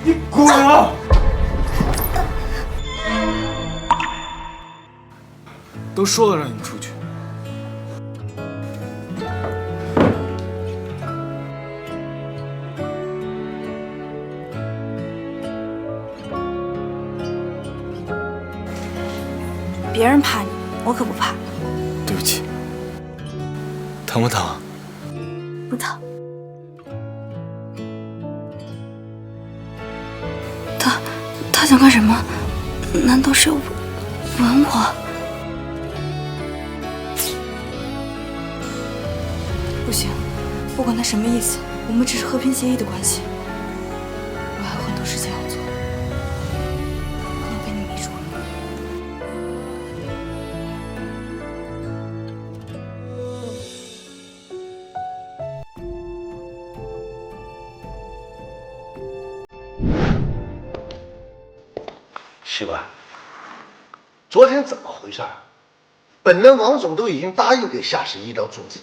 你滚啊！都说了让你出去。别人怕你，我可不怕。对不起，疼不疼？不疼。他想干什么？难道是要吻我？不行，不管他什么意思，我们只是和平协议的关系。我还有很多事情要做，不能被你迷住了。习惯，昨天怎么回事？本来王总都已经答应给夏氏医疗注资，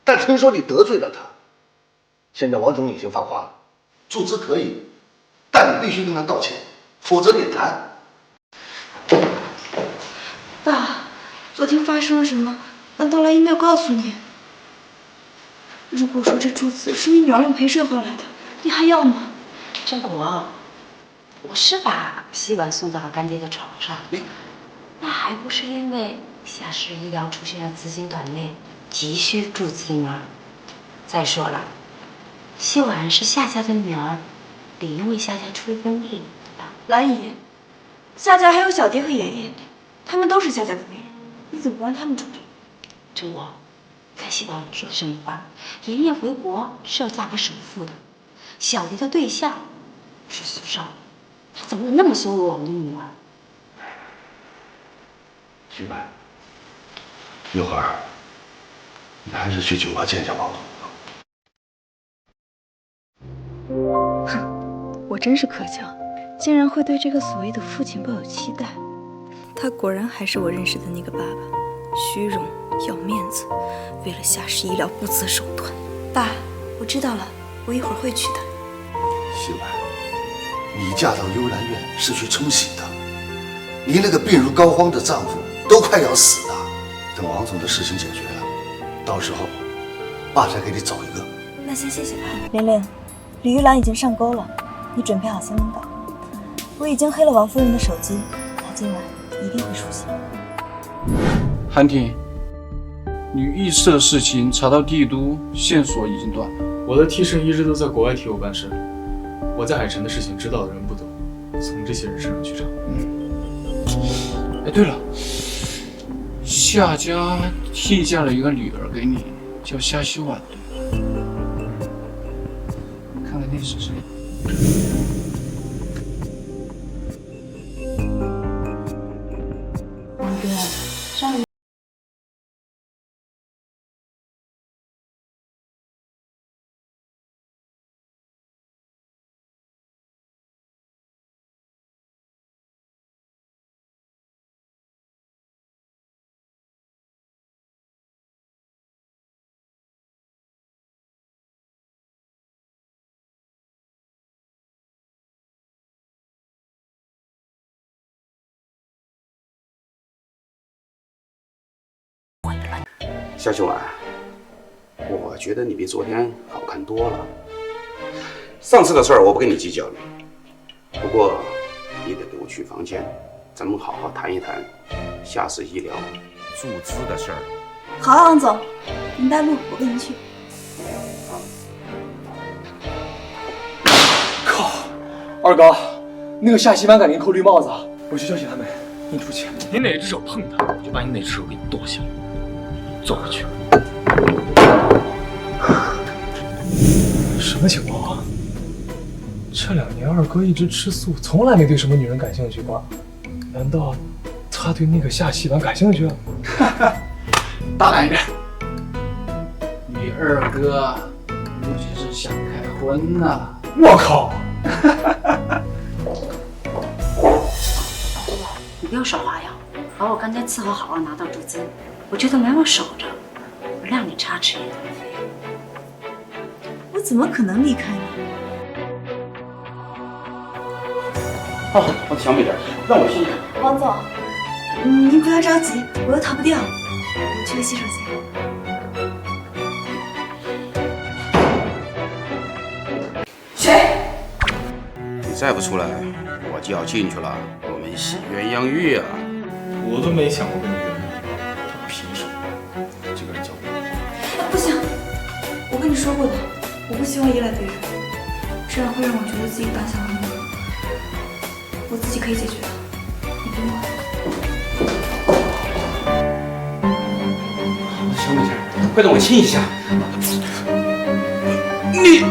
但听说你得罪了他。现在王总已经发话了，注资可以，但你必须跟他道歉，否则免谈。爸，昨天发生了什么？难道来姨没有告诉你？如果说这注资是你女儿用陪审换来的，你还要吗？真国，我是把吸管送到干爹的床上，那还不是因为夏氏医疗出现了资金短缺，急需注资吗？再说了，希婉是夏家的女儿，理应为夏家出一份力。兰姨，夏家还有小蝶和妍妍，他们都是夏家的女人，你怎么不让他们出力？真国，看希婉说的什么话？妍妍回国是要嫁给首富的，小蝶的对象是苏少，他怎么能那么羞辱我们的女儿？习惯，一会儿你还是去酒吧见一下王总。我真是可笑，竟然会对这个所谓的父亲抱有期待。他果然还是我认识的那个爸爸，虚荣、要面子，为了夏氏医疗不择手段。爸，我知道了，我一会儿会去的。习婉，你嫁到幽兰院是去冲喜的，你那个病入膏肓的丈夫都快要死了。等王总的事情解决了，到时候爸再给你找一个。那先谢谢爸。玲玲，李玉兰已经上钩了，你准备好新闻稿。我已经黑了王夫人的手机，她今晚一定会出现。韩婷，女医师的事情查到帝都，线索已经断了。我的替身一直都在国外替我办事，我在海城的事情知道的人不多，从这些人身上去查。哎，对了，夏家替嫁了一个女儿给你，叫夏希婉，对吧？看看那是谁。王哥，上午夏秀婉，我觉得你比昨天好看多了。上次的事儿我不跟你计较了，不过你得给我去房间，咱们好好谈一谈夏氏医疗注资的事儿。好啊，王总，您带路，我跟您去。靠，二哥，那个夏希婉敢给你扣绿帽子，我去叫醒他们，你出去。你哪只手碰他，我就把你哪只手给你剁下来。坐回去。什么情况啊？这2年二哥一直吃素，从来没对什么女人感兴趣过。难道他对那个夏希婉感兴趣？大胆一点！你二哥估计是想开荤呐！我靠！你不要耍花样，把我干爹伺候好了，拿到注资，我就在门口守着，不让你插翅也难飞。我怎么可能离开呢？好，我小美点，让我亲一下。王总，您不要着急，我又逃不掉。我去个洗手间。谁？你再不出来，我就要进去了。我们洗鸳鸯浴啊！我都没想过跟你约会，他凭什么？这个人交给我。不行，我跟你说过的，我不希望依赖别人，这样会让我觉得自己胆小很多。我自己可以解决的，你不用管。小美人，快让我亲一下。你。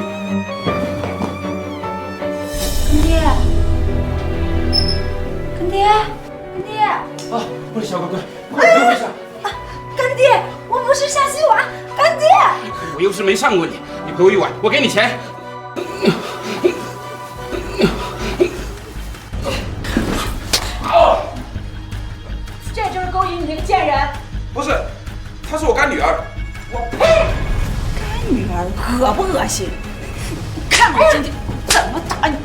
干爹，干爹！啊，我的小乖乖，快给我一下！干爹，我不是夏希婉，干爹！我又是没上过你，你陪我一晚，我给你钱。这就是勾引你这个贱人！不是，她是我干女儿。我呸！干女儿恶不恶心？看我今天怎么打你！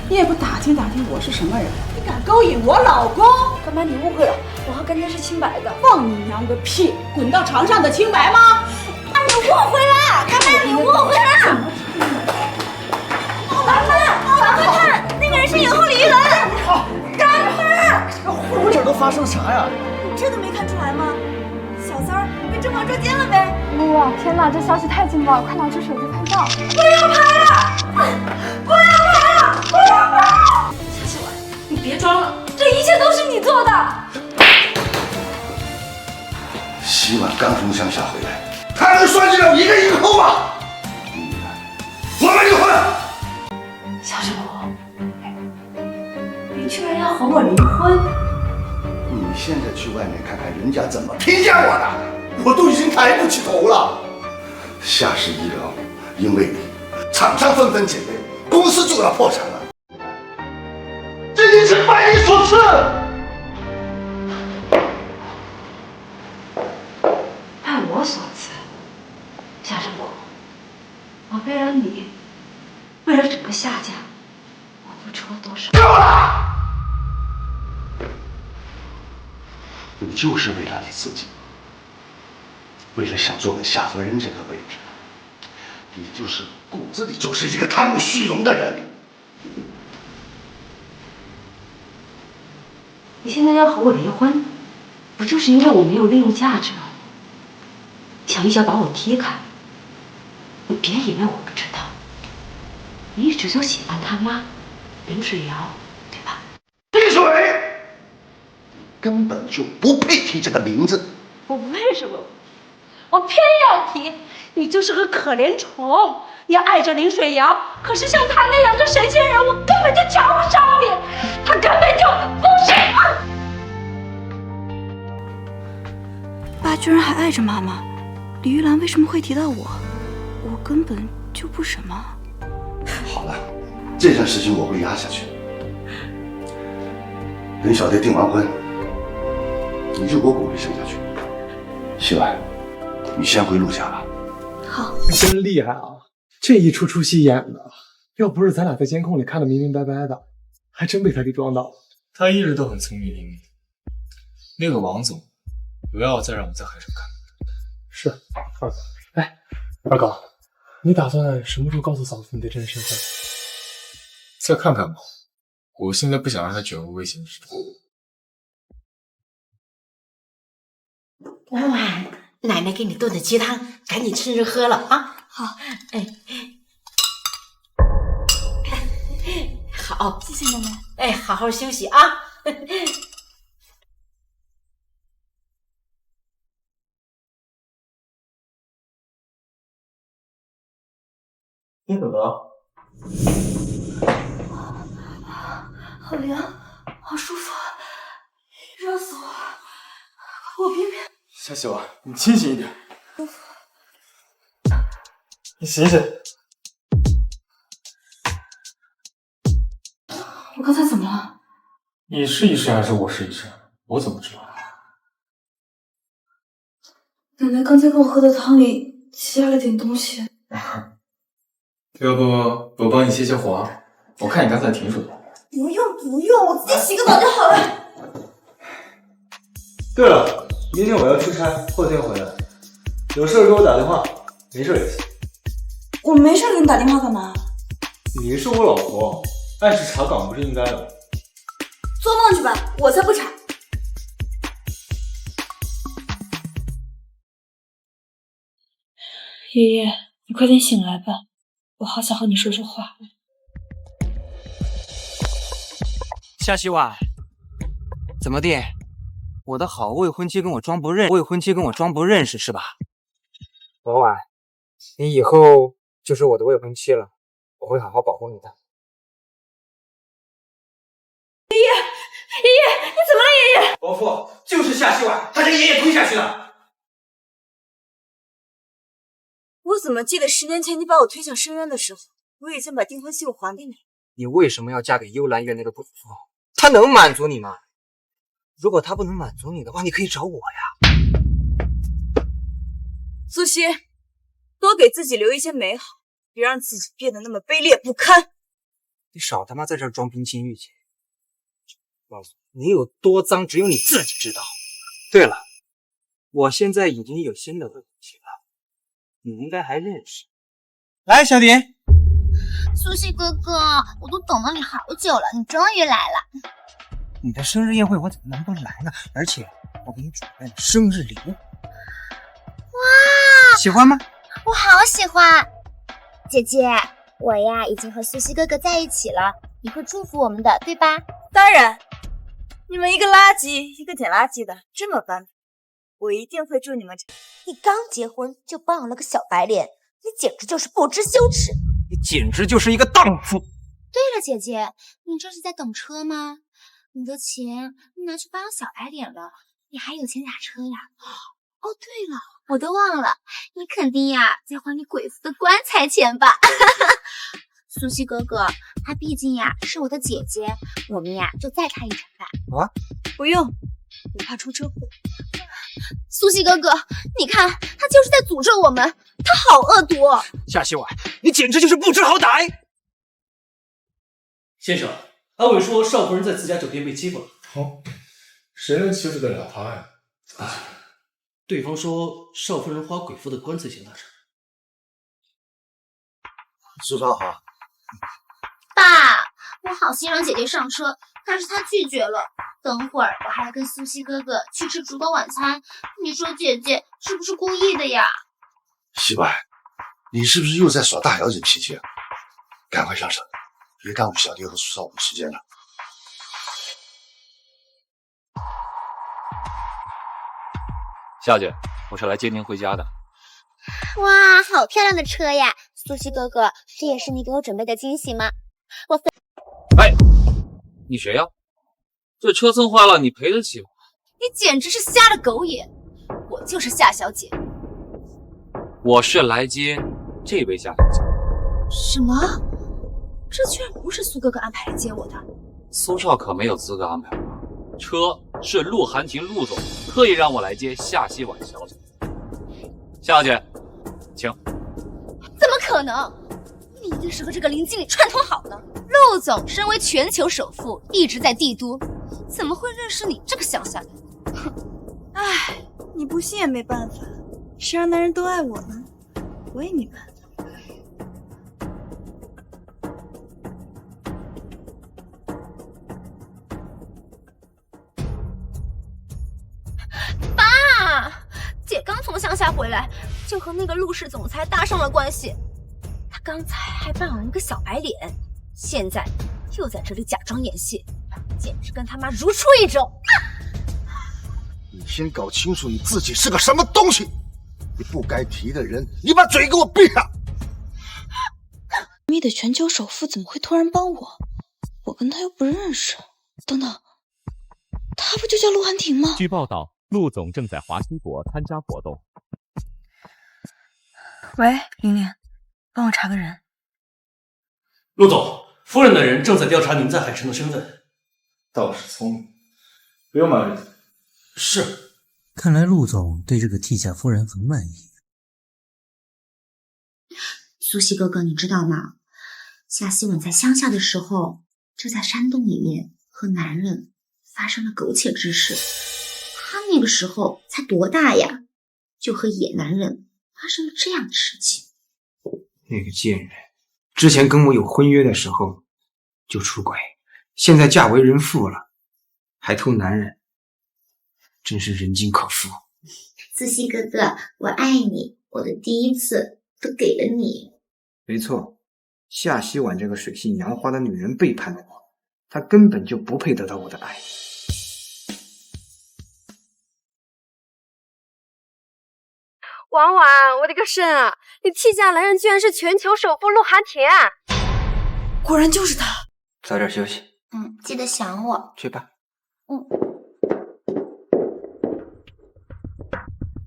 你也不打听打听我是什么人？你敢勾引我老公？干妈，你误会了，我和干爹是清白的。放你娘个屁！滚到床上的清白吗？啊，你误会了，干妈，你误会了。干妈，那个人是影后李玉兰。干妈，这都发生啥呀？你这都没看出来吗？小三儿被正房捉奸了呗！哇，天哪，这消息太劲爆了，快拿出手机拍照！不要拍了！不要拍了！不要拍了！夏希婉，你别装了，这一切都是你做的。希婉刚从乡下回来，他能算计了一个影后吗？我们离婚。小师傅，你居然要和我离婚？你现在去外面看看人家怎么评价我的，我都已经抬不起头了。夏氏医疗因为你，厂商纷纷减备，公司就要破产了。这已是拜你所赐。拜我所赐，夏师傅，我为了你，为了整个夏家，我付出了多少？够了！你就是为了你自己，为了想坐稳夏夫人这个位置，你就是骨子里就是一个贪慕虚荣的人。你现在要和我离婚，不就是因为我没有利用价值吗？想一脚把我踢开？你别以为我不知道，你一直就喜欢他妈林芷瑶，对吧？闭嘴！根本就不配提这个名字。我为什么？我偏要提！你就是个可怜虫，你爱着林水瑶，可是像她那样的神仙人，我根本就瞧不上你，她根本就不是。爸居然还爱着妈妈，李玉兰为什么会提到我？我根本就不什么。好了，这件事情我会压下去。等小蝶订完婚，你就给我鼓励生下去。希婉，你先回陆家吧。好，真厉害啊！这一出戏演的，要不是咱俩在监控里看得明明白白的，还真被他给装到了。他一直都很聪明伶俐。那个王总，不要再让我在海上看到。是，二哥。哎，二哥，你打算什么时候告诉嫂子你的真实身份？再看看吧，我现在不想让他卷入危险之中。婉婉，奶奶给你炖的鸡汤，赶紧趁热喝了啊！好，哎，好，谢谢奶奶。哎，好好休息啊。你怎么了？好凉，好舒服，热死我了！快给我冰冰。夏希婉，你清醒一点。你醒醒！我刚才怎么了？你是医生还是我是医生？我怎么知道？奶奶刚才给我喝的汤里加了点东西。要不我帮你泄泄火？我看你刚才挺水的。不用不用，我自己洗个澡就好了。对了，明天我要出差，后天回来，有事给我打电话，没事也行。我没事给你打电话干嘛？你是我老婆，按时查岗不是应该的吗？做梦去吧，我才不查。爷爷，你快点醒来吧，我好想和你说说话。夏希婉，怎么地？我的好未婚妻跟我装不认识是吧？老婉，你以后就是我的未婚妻了，我会好好保护你的。爷爷，你怎么了？爷爷，伯父，就是夏希婉，她将爷爷推下去的。我怎么记得10年前你把我推向深渊的时候，我已经把订婚信物还给你了？你为什么要嫁给幽兰院那个主妇？她能满足你吗？如果她不能满足你的话，你可以找我呀。苏西，多给自己留一些美好，别让自己变得那么卑劣不堪。你少他妈在这儿装冰清玉洁！告诉你，你有多脏，只有你自己知道。对了，我现在已经有新的未婚妻了，你应该还认识。来，小蝶。苏西哥哥，我都等了你好久了，你终于来了。你的生日宴会我怎么能不来呢？而且我给你准备了生日礼物。哇，喜欢吗？我好喜欢。姐姐，我呀已经和苏西哥哥在一起了，你会祝福我们的，对吧？当然，你们一个垃圾一个捡垃圾的，这么般，我一定会祝你们。你刚结婚就包养了个小白脸，你简直就是不知羞耻！你简直就是一个荡妇！对了，姐姐，你这是在等车吗？你的钱你拿去包养小白脸了，你还有钱打车呀？哦，对了，我都忘了，你肯定呀在还你鬼父的棺材钱吧？苏西哥哥，她毕竟呀是我的姐姐，我们呀就再差一场吧。啊？不用，我怕出车祸。苏西哥哥，你看他就是在诅咒我们，他好恶毒。夏希婉，你简直就是不知好歹！先生，阿伟说少夫人在自家酒店被欺负了。哦，谁能欺负得了她呀？对方说少夫人花鬼父的棺材钱大车。苏少好。爸，我好心让姐姐上车，但是她拒绝了。等会儿我还要跟苏西哥哥去吃烛光晚餐，你说姐姐是不是故意的呀？希婉，你是不是又在耍大小姐脾气？赶快上车，别耽误小弟和苏少的时间了。夏姐，我是来接您回家的。哇，好漂亮的车呀！苏西哥哥，这也是你给我准备的惊喜吗？哎，你谁呀？这车蹭坏了，你赔得起吗？你简直是瞎了狗眼！我就是夏小姐。我是来接这位夏小姐。什么？这居然不是苏哥哥安排来接我的？苏少可没有资格安排我，车是陆寒亭陆总特意让我来接夏希婉小姐。夏小姐，请。怎么可能？你一定是和这个林经理串通好了。陆总身为全球首富，一直在帝都，怎么会认识你这个乡下人？哼！唉，你不信也没办法，谁让男人都爱我呢？我也没办法。爸，姐刚从乡下回来，就和那个陆氏总裁搭上了关系。他刚才还扮了一个小白脸，现在又在这里假装演戏，简直跟他妈如出一辙。你先搞清楚你自己是个什么东西！你不该提的人，你把嘴给我闭上！咪的全球首富怎么会突然帮我？我跟他又不认识。等等，他不就叫陆寒亭吗？据报道，陆总正在华西国参加活动。喂，玲玲，帮我查个人。陆总，夫人的人正在调查您在海城的身份。倒是聪明，不用瞒着他。是。看来陆总对这个替夏夫人很满意。苏西哥哥，你知道吗？夏希婉在乡下的时候，就在山洞里面和男人发生了苟且之事。他那个时候才多大呀，就和野男人发生了这样的事情。那个贱人，之前跟我有婚约的时候就出轨，现在嫁为人妇了，还偷男人，真是人尽可夫。思熙哥哥，我爱你，我的第一次都给了你。没错，夏希婉这个水性杨花的女人背叛了我，她根本就不配得到我的爱。婉婉，我的个肾啊！你替嫁来人居然是全球首富鹿晗田，果然就是他。早点休息。记得想我。去吧。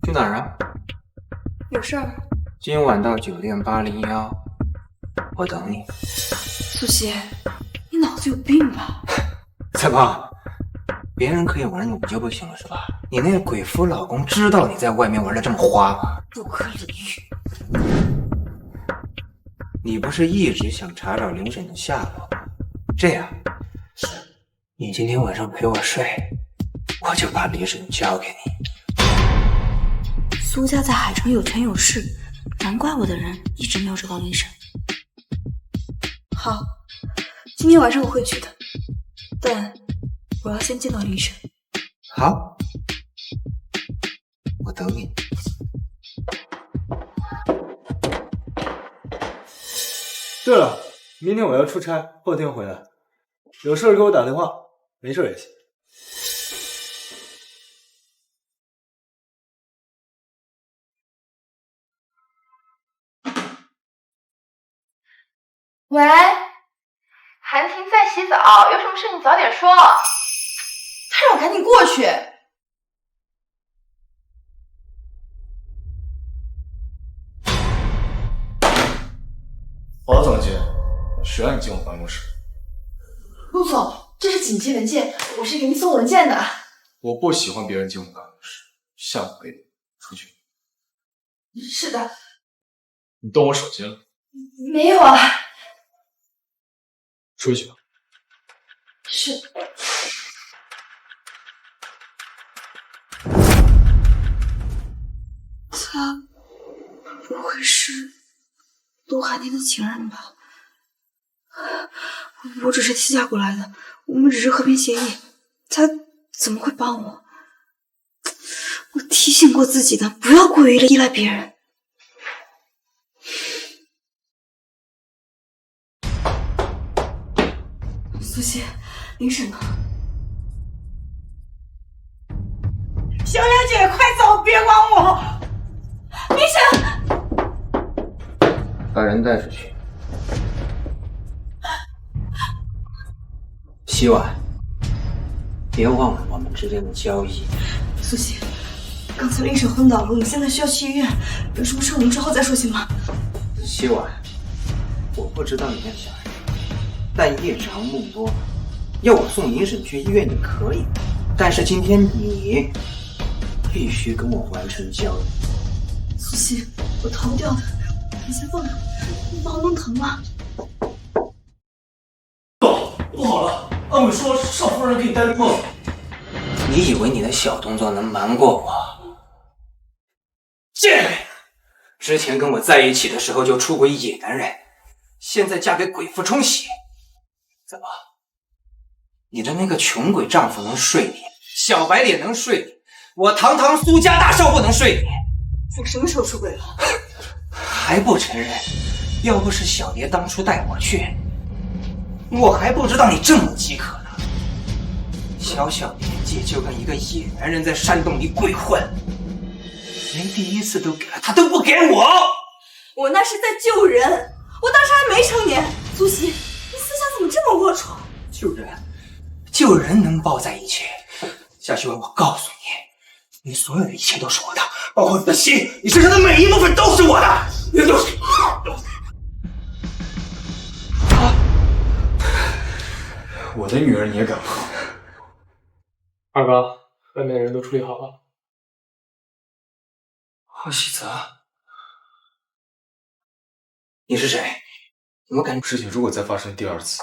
去哪儿啊？有事儿。今晚到酒店801，我等你。苏西，你脑子有病吧？怎么？别人可以玩你就不行了是吧？你那个鬼夫老公知道你在外面玩的这么花吗？不可理喻。你不是一直想查找林沈的下落吗？这样，你今天晚上陪我睡，我就把林沈交给你。苏家在海城有权有势，难怪我的人一直没有找到林沈。好，今天晚上我会去的，但我要先见到林沈。好，我等你。对了，明天我要出差，后天回来，有事给我打电话，没事也行。喂，韩婷在洗澡，有什么事你早点说。他让我赶紧过去。王总监，谁让你进我办公室？陆总，这是紧急文件，我是给你送文件的。我不喜欢别人进我办公室，下午给你出去。是的。你动我手机了？没有啊。出去吧。是。他不会是陆寒天的情人吧？我只是替嫁过来的，我们只是和平协议，他怎么会帮我？我提醒过自己的，不要过于依赖别人。苏西，林沈呢？小雅姐，快走，别管我！林沈，把人带出去。希婉，别忘了我们之间的交易。苏西，刚才林沈昏倒了，我们现在需要去医院，有什么事我们之后再说行吗？希婉，我不知道你在想什么，但夜长梦多，要我送林沈去医院你可以，但是今天你必须跟我完成交易。苏西，我逃不掉的，你先放开我，你帮我弄疼吗？不好了，阿伟说少夫人给你带路。你以为你的小动作能瞒过我？贱人！之前跟我在一起的时候就出轨野男人，现在嫁给鬼夫冲喜，怎么？你的那个穷鬼丈夫能睡你，小白脸能睡你，我堂堂苏家大少不能睡你？我什么时候出轨了？还不承认？要不是小蝶当初带我去，我还不知道你这么饥渴呢。小小年纪就跟一个野男人在山洞里鬼混，连第一次都给了他都不给我。我那是在救人，我当时还没成年。苏西，你思想怎么这么龌龊？救人能抱在一起？夏希文，我告诉你，你所有的一切都是我的，包括你的心，你身上的每一部分都是我的，你都是。我的女人你也敢碰？二哥，外面的人都处理好了。郝喜泽，你是谁？怎么敢？事情如果再发生第二次，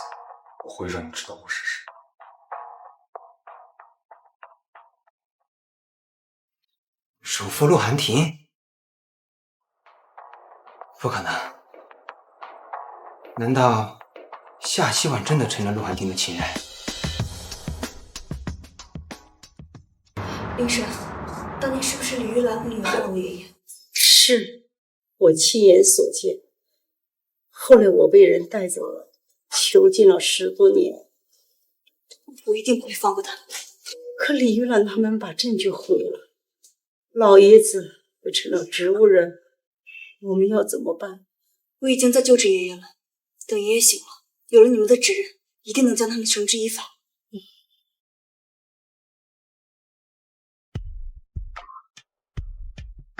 我会让你知道我是谁。首富陆寒亭？不可能！难道夏希婉真的成了陆寒亭的情人？林婶，当年是不是李玉兰和你瞒了我爷爷？是，我亲眼所见。后来我被人带走了，囚禁了10多年。我一定不会放过他。可李玉兰他们把证据毁了，老爷子又成了植物人，我们要怎么办？我已经在救治爷爷了，等爷爷醒了，有了你们的指认，一定能将他们绳之以法。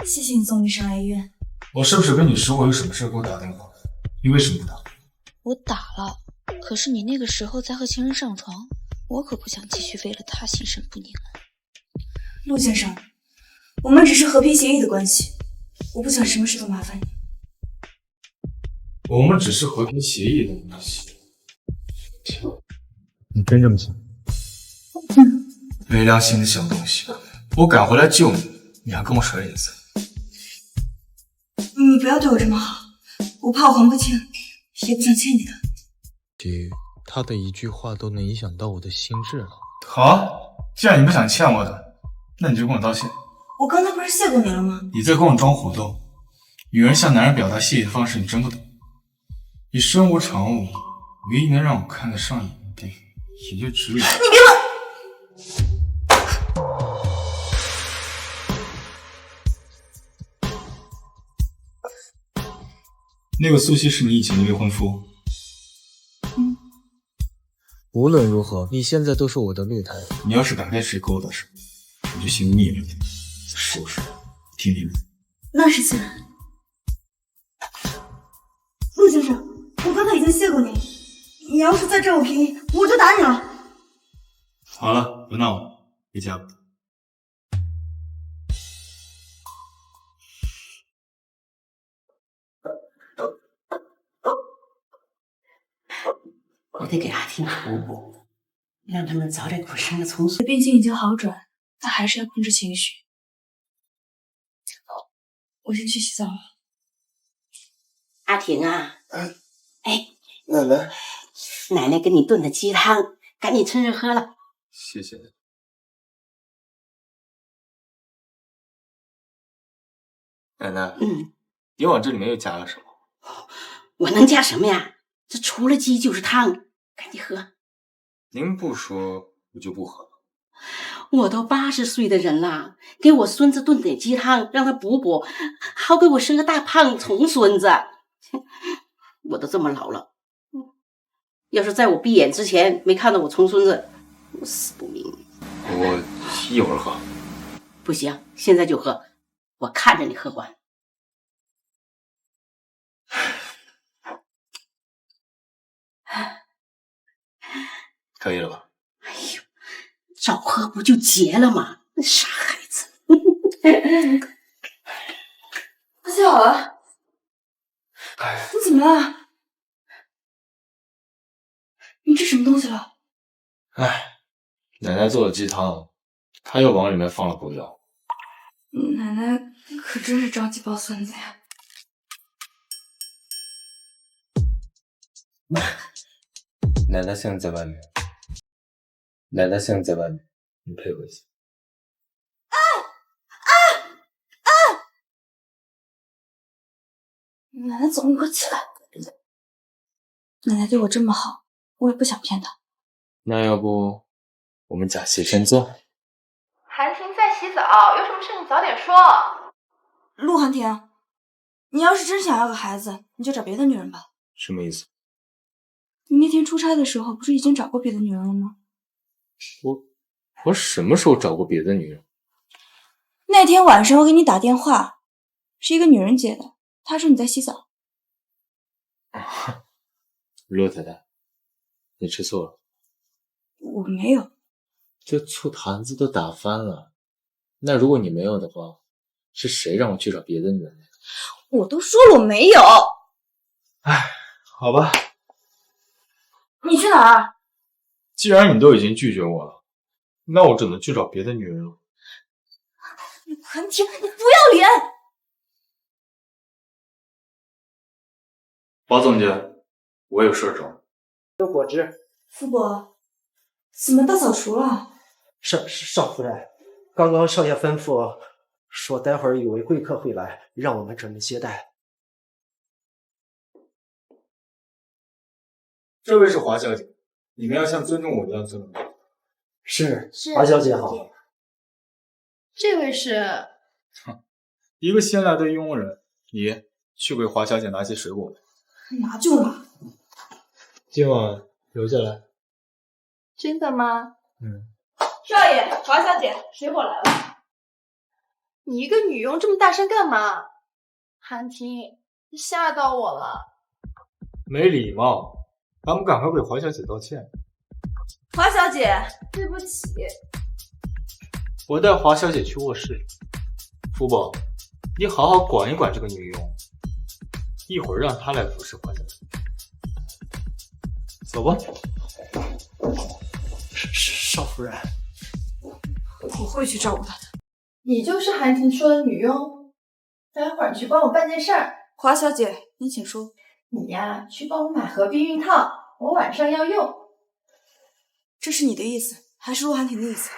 谢谢你送医生来医院。我是不是跟你说过有什么事给我打电话？你为什么不打？我打了，可是你那个时候在和情人上床，我可不想继续为了他心神不宁。陆先生，我们只是和平协议的关系，我不想什么事都麻烦你。我们只是和平协议的关系。你真这么想？没良心的小东西！我赶回来救你，你还跟我甩脸色。你不要对我这么好，我怕我还不清，也不想欠你的。他的一句话都能影响到我的心智了。好，既然你不想欠我的，那你就跟我道歉。我刚才不是谢过你了吗？你在跟我装糊涂。女人向男人表达谢意的方式你真不懂。你身无长物，唯一能让我看得上眼的，也就只有……你别乱！那个苏西是你以前的未婚夫。无论如何，你现在都是我的备胎。你要是敢跟谁勾搭上，我就先灭了你。说出来，听听。那是自然。陆先生，我刚才已经谢过你，你要是再占我便宜，我就打你了。好了，不闹了，回家吧。我得给阿婷补补，让他们早点给我生个重孙。病情已经好转，但还是要控制情绪。我先去洗澡了。阿婷啊，哎，奶奶，奶奶给你炖的鸡汤，赶紧趁热喝了。谢谢。奶奶，你往这里面又加了什么？我能加什么呀？这除了鸡就是汤，赶紧喝。您不说，我就不喝了。我都80岁的人了，给我孙子炖点鸡汤，让他补补，好给我生个大胖重孙子。我都这么老了，要是在我闭眼之前没看到我重孙子，我死不瞑目。我一会儿喝。不行，现在就喝，我看着你喝完。可以了吧？哎呦，早喝不就结了吗？那傻孩子！快洗好了。你怎么了？你吃什么东西了？哎，奶奶做的鸡汤，她又往里面放了补药。奶奶可真是着急抱孙子呀！奶奶现在在外面。奶奶现在在外面，你配合一下。奶奶怎么会起来？奶奶对我这么好，我也不想骗她。那要不我们假戏真做？韩婷在洗澡，有什么事你早点说。陆寒婷，你要是真想要个孩子，你就找别的女人吧。什么意思？你那天出差的时候，不是已经找过别的女人了吗？我什么时候找过别的女人？那天晚上我给你打电话，是一个女人接的，她说你在洗澡。陆太太，你吃醋了？我没有。这醋坛子都打翻了，那如果你没有的话，是谁让我去找别的女人的？我都说了我没有。哎，好吧，你去哪儿？既然你都已经拒绝我了，那我只能去找别的女人了。韩婷，你不要脸！王总监，我有事找你。有果汁。傅伯，怎么大扫除了？少夫人，刚刚少爷吩咐说，待会儿有位贵客会来，让我们准备接待。这位是华小姐，你们要像尊重我一样尊重她。是华小姐好。这位是一个新来的佣人，你去给华小姐拿些水果。拿就拿。今晚留下来。真的吗？少爷，华小姐，水果来了。你一个女佣这么大声干嘛？韩婷，你吓到我了。没礼貌，咱们赶快给华小姐道歉。华小姐，对不起。我带华小姐去卧室里。福宝，你好好管一管这个女佣，一会儿让她来服侍华小姐。走吧。少夫人，我会去照顾她的。你就是韩婷说的女佣？待会儿你去帮我办件事儿。华小姐，您请说。你呀，去帮我买盒避孕套，我晚上要用。这是你的意思，还是陆寒婷的意思？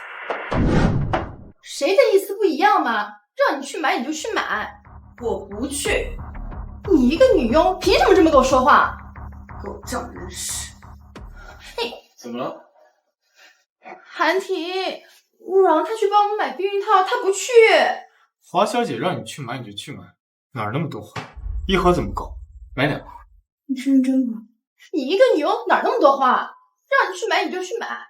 谁的意思不一样嘛？让你去买你就去买。我不去。你一个女佣，凭什么这么跟我说话？给我仗人势！怎么了？韩婷，我让她去帮我买避孕套，她不去。华小姐让你去买你就去买，哪儿那么多话？一盒怎么够？买2盒。你是认真的？你一个女佣哪儿那么多话？让你去买你就去买。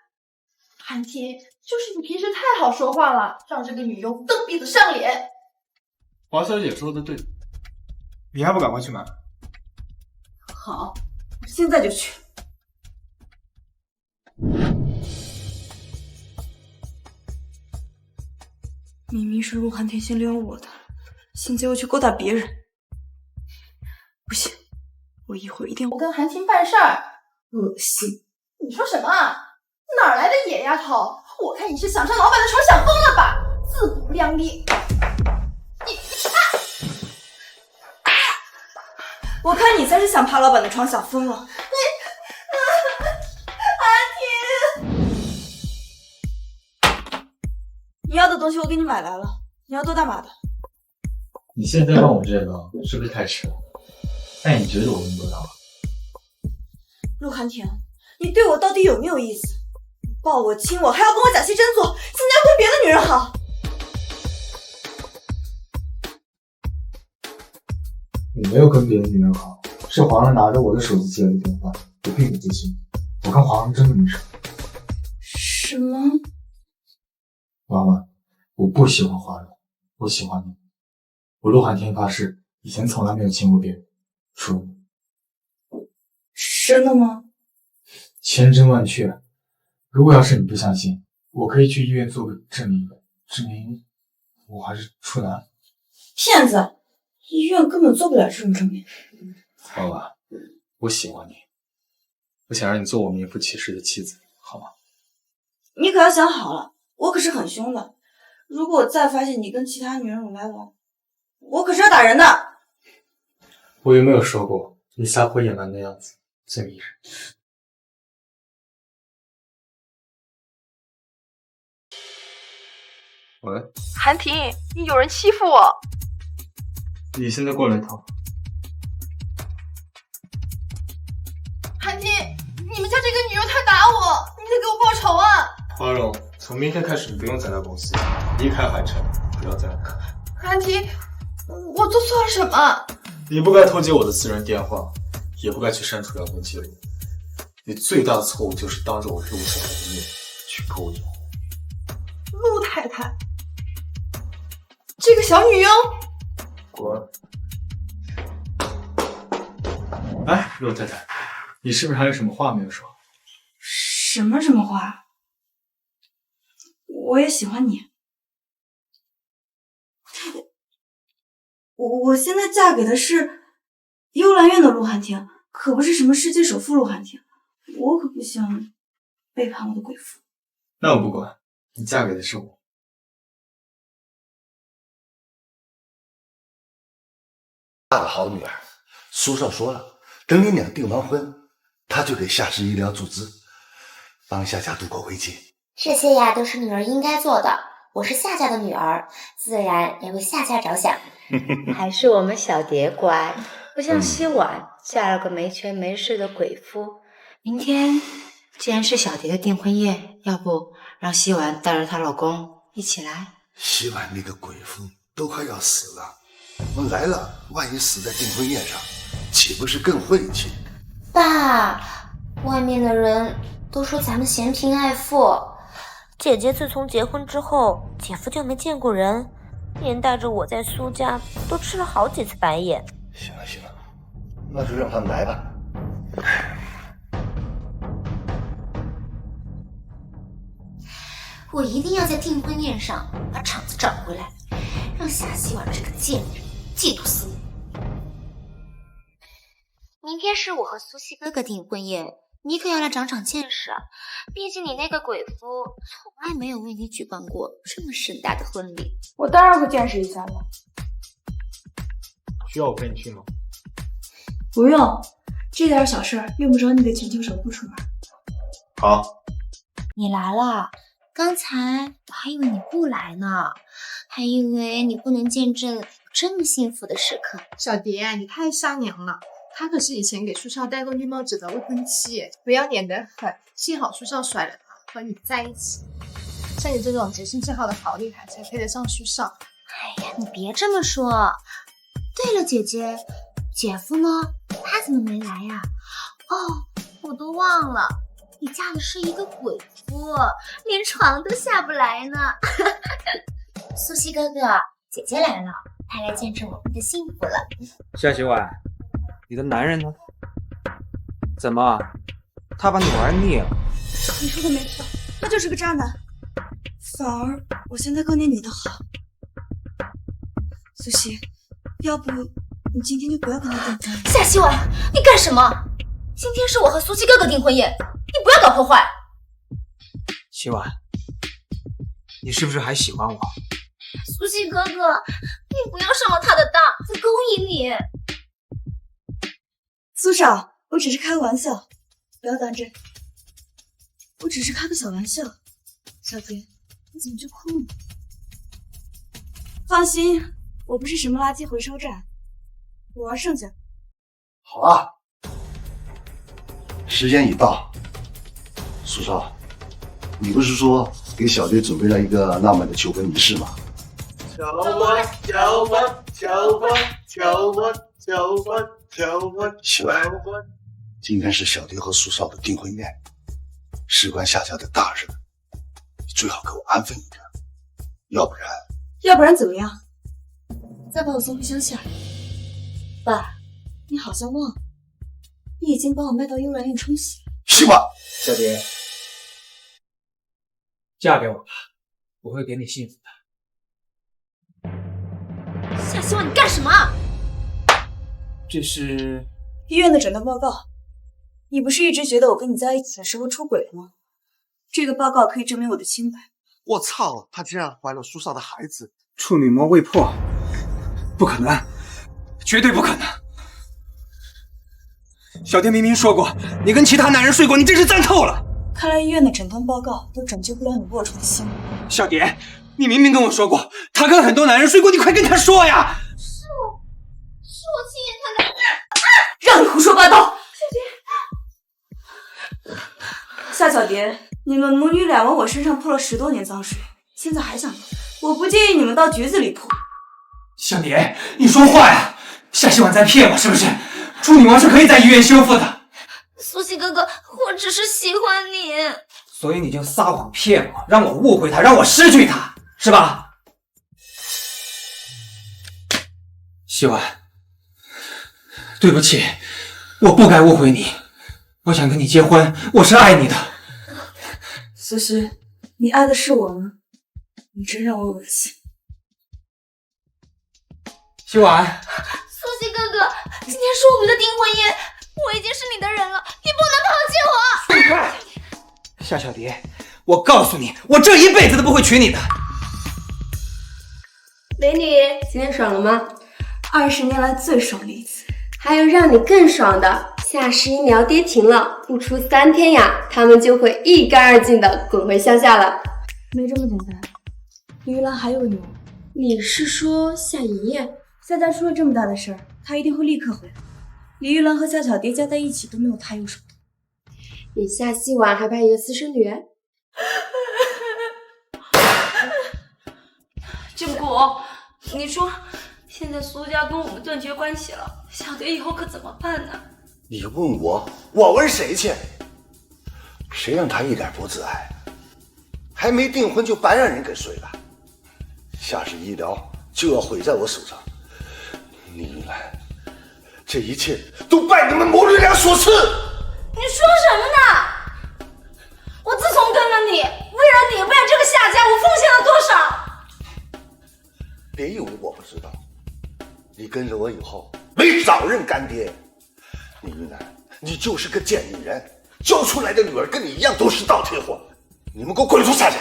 韩婷，就是你平时太好说话了，让这个女佣蹬鼻子上脸。华小姐说的对，你还不赶快去买？好，我现在就去。明明是陆寒天先撩我的，现在又去勾搭别人，不行，我一会儿一定我跟韩婷办事儿。恶心！你说什么啊？哪来的野丫头？我看你是想上老板的床想疯了吧？自不量力！我看你才是想爬老板的床想疯了。韩婷，你要的东西我给你买来了，你要多大码的？你现在问我这个是不是太迟了？那你觉得我能多大码？陆寒婷，你对我到底有没有意思？抱我亲我，还要跟我假戏真做，现在要跟别的女人好。我没有跟别的女人好，是皇上拿着我的手机接了电话，我并不自信。我跟皇上真的没什么。什么？婉婉，我不喜欢华容，我喜欢你。我陆寒天发誓，以前从来没有亲过别人，除了你。真的吗？千真万确。如果要是你不相信，我可以去医院做个证明，证明我还是处男。骗子！医院根本做不了这种证明。婉婉，我喜欢你，我想让你做我名副其实的妻子，好吗？你可要想好了，我可是很凶的。如果我再发现你跟其他女人有来往，我可是要打人的。我有没有说过，你撒泼野蛮的样子最迷人？喂，韩婷，你有人欺负我。你现在过来一趟。韩婷，你们家这个女佣她打我，你得给我报仇啊！华容，从明天开始你不用再来公司，离开海城，不要再来。韩婷，我做错了什么？你不该偷接我的私人电话，也不该去删除聊天记录。你最大的错误就是当着我陆太太的面去勾引我。陆太太，这个小女佣。滚！哎，陆太太，你是不是还有什么话没有说？什么话？我也喜欢你。我现在嫁给的是幽兰院的陆寒婷，可不是什么世界首富陆寒婷。我可不想背叛我的贵妇。那我不管，你嫁给的是我。大的好女儿，苏少说了，等你俩订完婚，他就给夏氏医疗注资，帮夏家度过危机。这些呀都是女儿应该做的。我是夏家的女儿，自然要为夏家着想。还是我们小蝶乖，不像希婉嫁了个没权没势的鬼夫。明天既然是小蝶的订婚夜，要不让希婉带着她老公一起来？希婉那个鬼妇都快要死了，我们来了，万一死在订婚宴上，岂不是更晦气？爸，外面的人都说咱们嫌贫爱富。姐姐自从结婚之后，姐夫就没见过人，连带着我在苏家都吃了好几次白眼。行了行了，那就让他们来吧。我一定要在订婚宴上把场子找回来，让夏希婉这个贱人嫉妒死我。明天是我和苏西哥哥订婚宴，你可要来长长见识啊！毕竟你那个鬼夫从来没有为你举办过这么盛大的婚礼。我当然会见识一下了。需要我陪你去吗？不用，这点小事用不着你得全球首富出门。好。你来了，刚才我还以为你不来呢，还以为你不能见证这么幸福的时刻。小蝶，你太善良了。他可是以前给苏少戴过绿帽子的未婚妻，不要脸得很。幸好苏少甩了他，和你在一起。像你这种洁身自好的好女孩才配得上苏少。哎呀，你别这么说。对了，姐姐，姐夫呢？他怎么没来呀？哦，我都忘了，你嫁的是一个鬼夫，连床都下不来呢。苏西哥哥，姐姐来了，她来见证我们的幸福了。夏希婉，你的男人呢？怎么，他把你玩腻了？你说的没错，他就是个渣男。反而我现在更念你的好。苏西，要不你今天就不要跟他订婚。夏希婉，你干什么？今天是我和苏西哥哥订婚宴，你不要搞破坏。希婉，你是不是还喜欢我？苏西哥哥，你不要上了他的当，他勾引你。苏少，我只是开个玩笑，不要当真。我只是开个小玩笑。小杰，你怎么就哭了？放心，我不是什么垃圾回收站，我玩剩下。好啊，时间已到。苏少，你不是说给小蝶准备了一个浪漫的求婚仪式吗？求婚，求婚，求婚，求婚，求婚，求婚，希婉，今天是小蝶和苏少的订婚宴，事关夏家的大日，你最好给我安分一点，要不然怎么样？再把我送回乡下。爸，你好像忘了，你已经把我卖到悠然院冲洗了。希婉，小蝶，嫁给我吧，我会给你幸福的。夏希婉，你干什么？这是医院的诊断报告。你不是一直觉得我跟你在一起的时候出轨了吗？这个报告可以证明我的清白。我操，她竟然怀了苏少的孩子！处女膜未破，不可能，绝对不可能！小蝶明明说过，你跟其他男人睡过，你真是脏透了！看来医院的诊断报告都拯救不了你龌龊的心。小蝶，你明明跟我说过，他跟很多男人睡过，你快跟他说呀！是我亲眼看到。让你胡说八道！夏小蝶，你们母女俩往我身上泼了10多年脏水，现在还想要？我不建议你们到局子里泼。小蝶，你说话呀！夏希婉在骗我是不是？处女膜是可以在医院修复的。苏西哥哥，我只是喜欢你。所以你就撒谎骗我，让我误会他，让我失去他，是吧？希婉，对不起，我不该误会你。我想跟你结婚，我是爱你的。苏西，你爱的是我吗？你真让我恶心。希婉，苏西哥哥，今天是我们的订婚宴，你我已经是你的人了，你不能抛弃我。夏小蝶，我告诉你，我这一辈子都不会娶你的。美女，今天爽了吗？20年来最爽的一次。还有让你更爽的，夏氏医疗跌停了，不出3天呀，他们就会一干二净的滚回乡下了。没这么简单，李玉兰还有个女儿。你是说夏莹莹？夏家出了这么大的事儿，她一定会立刻回来。李玉兰和夏小蝶加在一起都没有她有手段。你夏希婉还派一个私生女？金谷，你说现在苏家跟我们断绝关系了，小蝶以后可怎么办呢？你问我，我问谁去？谁让他一点不自爱？还没订婚就白让人给睡了，夏氏医疗就要毁在我手上。李玉兰，这一切都拜你们母女俩所赐。你说什么呢？我自从跟了你，为了你，为了这个夏家，我奉献了多少？别以为我不知道，你跟着我以后没找人干爹。李玉兰，你就是个贱女人，教出来的女儿跟你一样都是倒贴货。你们给我滚出夏家！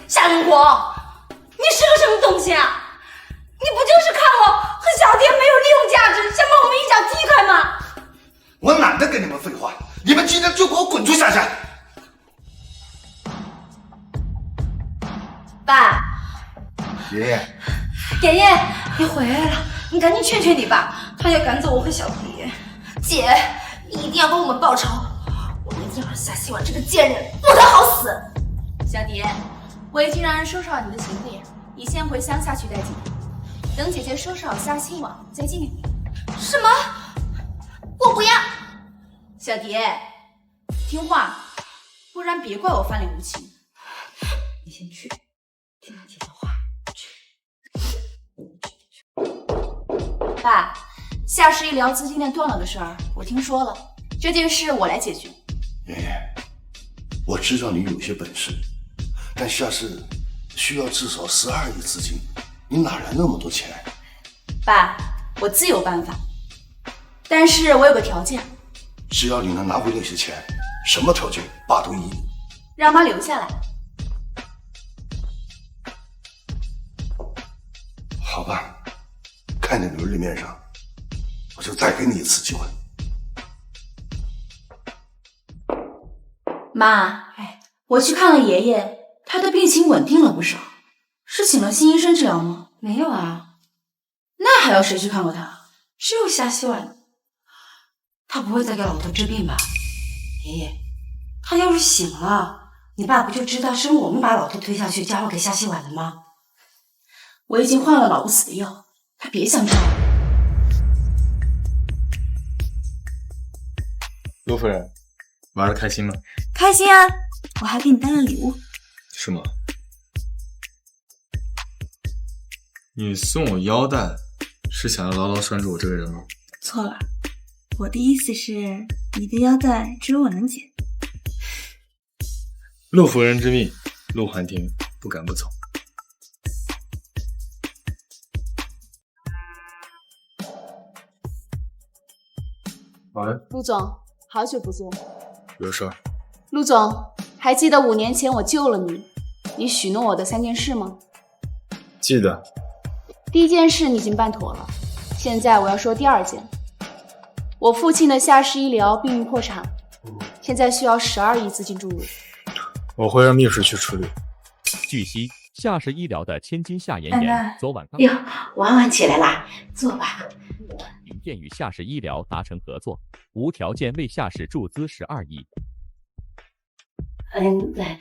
夏林国，你是个什么东西啊？你不就是看我和小蝶没有利用价值，想把我们一脚踢开吗？我懒得跟你们废话，你们今天就给我滚出夏家！爸，爷爷，爷爷，你回来了，你赶紧劝劝你爸，他要赶走我和小蝶。姐，你一定要帮我们报仇，我们一定要让夏希婉这个贱人不得好死。小蝶，我已经让人收拾好你的行李，你先回乡下去待几天，等姐姐收拾好夏希婉再进你。什么？我不要！小蝶，听话，不然别怪我翻脸无情。你先去，听姐的话。爸，夏氏医疗资金链断了的事儿，我听说了，这件事我来解决。爷爷，我知道你有些本事，但夏氏需要至少12亿资金，你哪来那么多钱？爸，我自有办法，但是我有个条件。只要你能拿回那些钱，什么条件爸都依你。让妈留下来。好吧，看在女儿的面上，我就再给你一次机会。妈，我去看了爷爷，他的病情稳定了不少。是请了新医生治疗吗？没有啊。那还要谁去看过他？只有夏希婉。他不会再给老头治病吧？爷爷，他要是醒了，你爸不就知道是我们把老头推下去嫁祸给夏希婉了吗？我已经换了老不死的药，他别想治我。陆夫人，玩得开心吗？开心啊！我还给你带了礼物。是吗？你送我腰带，是想要牢牢拴住我这个人吗？错了，我的意思是，你的腰带只有我能解。陆夫人之命，陆寒亭不敢不从。喂，陆总，好久不见。有事儿？陆总，还记得5年前我救了你，你许诺我的3件事吗？记得。第1件事你已经办妥了，现在我要说第2件。我父亲的夏氏医疗濒临破产，现在需要12亿资金注入。我会让秘书去处理。据悉，夏氏医疗的千金夏妍妍昨晚刚哟，婉婉起来啦，坐吧。云店与夏氏医疗达成合作，无条件为夏氏注资12亿。对，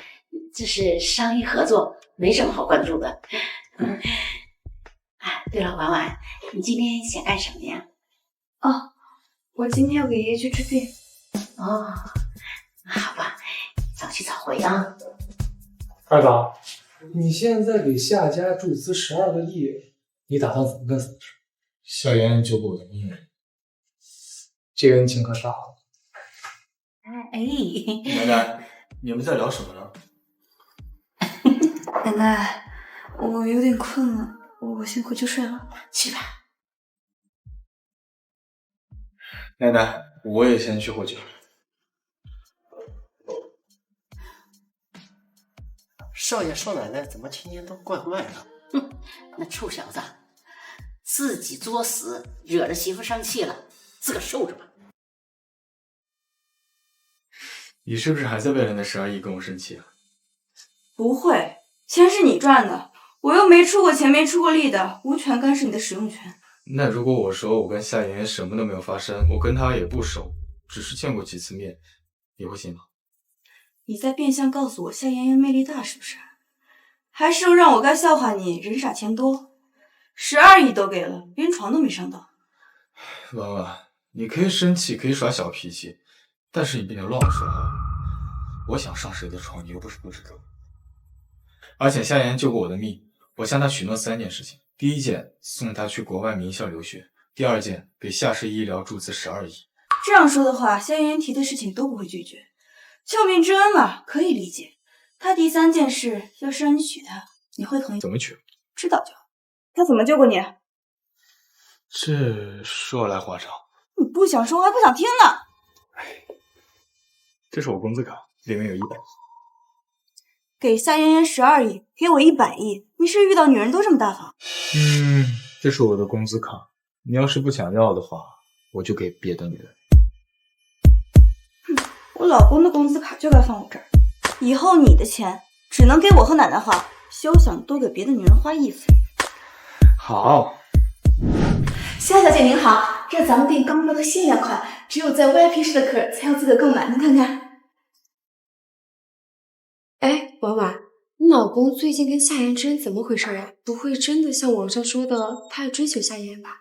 这是商业合作，没什么好关注的。对了，婉婉，你今天想干什么呀？哦，我今天要给爷爷去治病。哦，好吧，早去早回啊。二哥，你现在给夏家注资12个亿，你打算怎么个死事？夏妍妍救过我的命，这个恩情可大了。奶奶，你们在聊什么呢？奶奶，我有点困了，我先回去睡了。去吧。奶奶，我也先去喝酒。少爷少奶奶怎么天天都怪怪的？哼，那臭小子，自己作死，惹着媳妇生气了，自个受着吧。你是不是还在为了那12亿跟我生气啊？不会，钱是你赚的，我又没出过钱没出过力的，无权干涉你的使用权。那如果我说我跟夏妍妍什么都没有发生，我跟她也不熟，只是见过几次面，你会信吗？你在变相告诉我夏妍妍魅力大是不是？还是让我该笑话你人傻钱多？12亿都给了，连床都没上到。婉婉，你可以生气，可以耍小脾气，但是你别乱说话。我想上谁的床，你又不是不知道。而且夏妍救过我的命，我向她许诺3件事情：第1件送她去国外名校留学，第2件给夏氏医疗注资12亿。这样说的话，夏妍妍提的事情都不会拒绝。救命之恩嘛，可以理解。他第3件事，要是让你娶她，你会同意？怎么娶？知道就好。他怎么救过你？这说来话长。你不想说，我还不想听呢。这是我工资卡，里面有100亿。给夏妍妍12亿，给我100亿，你是遇到女人都这么大方？这是我的工资卡，你要是不想要的话，我就给别的女人。我老公的工资卡就该放我这儿，以后你的钱只能给我和奶奶花，休想多给别的女人花一分。好。夏小姐您好，这咱们店刚出的限量款，只有在 VIP 室的客人才有资格购买，您看看。哎，婉婉，你老公最近跟夏妍真怎么回事呀？不会真的像网上说的，他爱追求夏妍吧？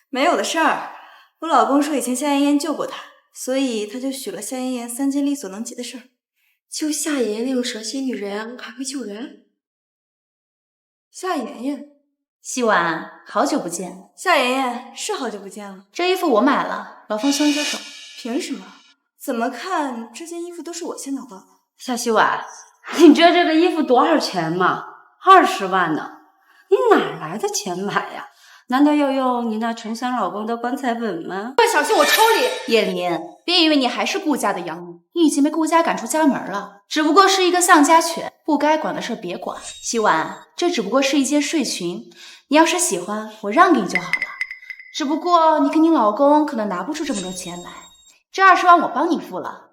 没有的事儿，我老公说以前夏妍妍救过他，所以他就许了夏妍妍3件力所能及的事儿。救夏妍妍那种蛇蝎女人还会救人？夏妍妍，希婉，好久不见。夏妍妍是好久不见了。这衣服我买了，老方伸手。凭什么？怎么看这件衣服都是我先拿到的。夏希婉，你知道这个衣服多少钱吗？20万呢！你哪来的钱买呀？难道要用你那沉香老公的棺材本吗？快小心我抽你！叶琳，别以为你还是顾家的养女，你已经被顾家赶出家门了，只不过是一个丧家犬，不该管的事别管。希婉，这只不过是一件睡裙，你要是喜欢，我让给你就好了。只不过你跟你老公可能拿不出这么多钱来，这20万我帮你付了。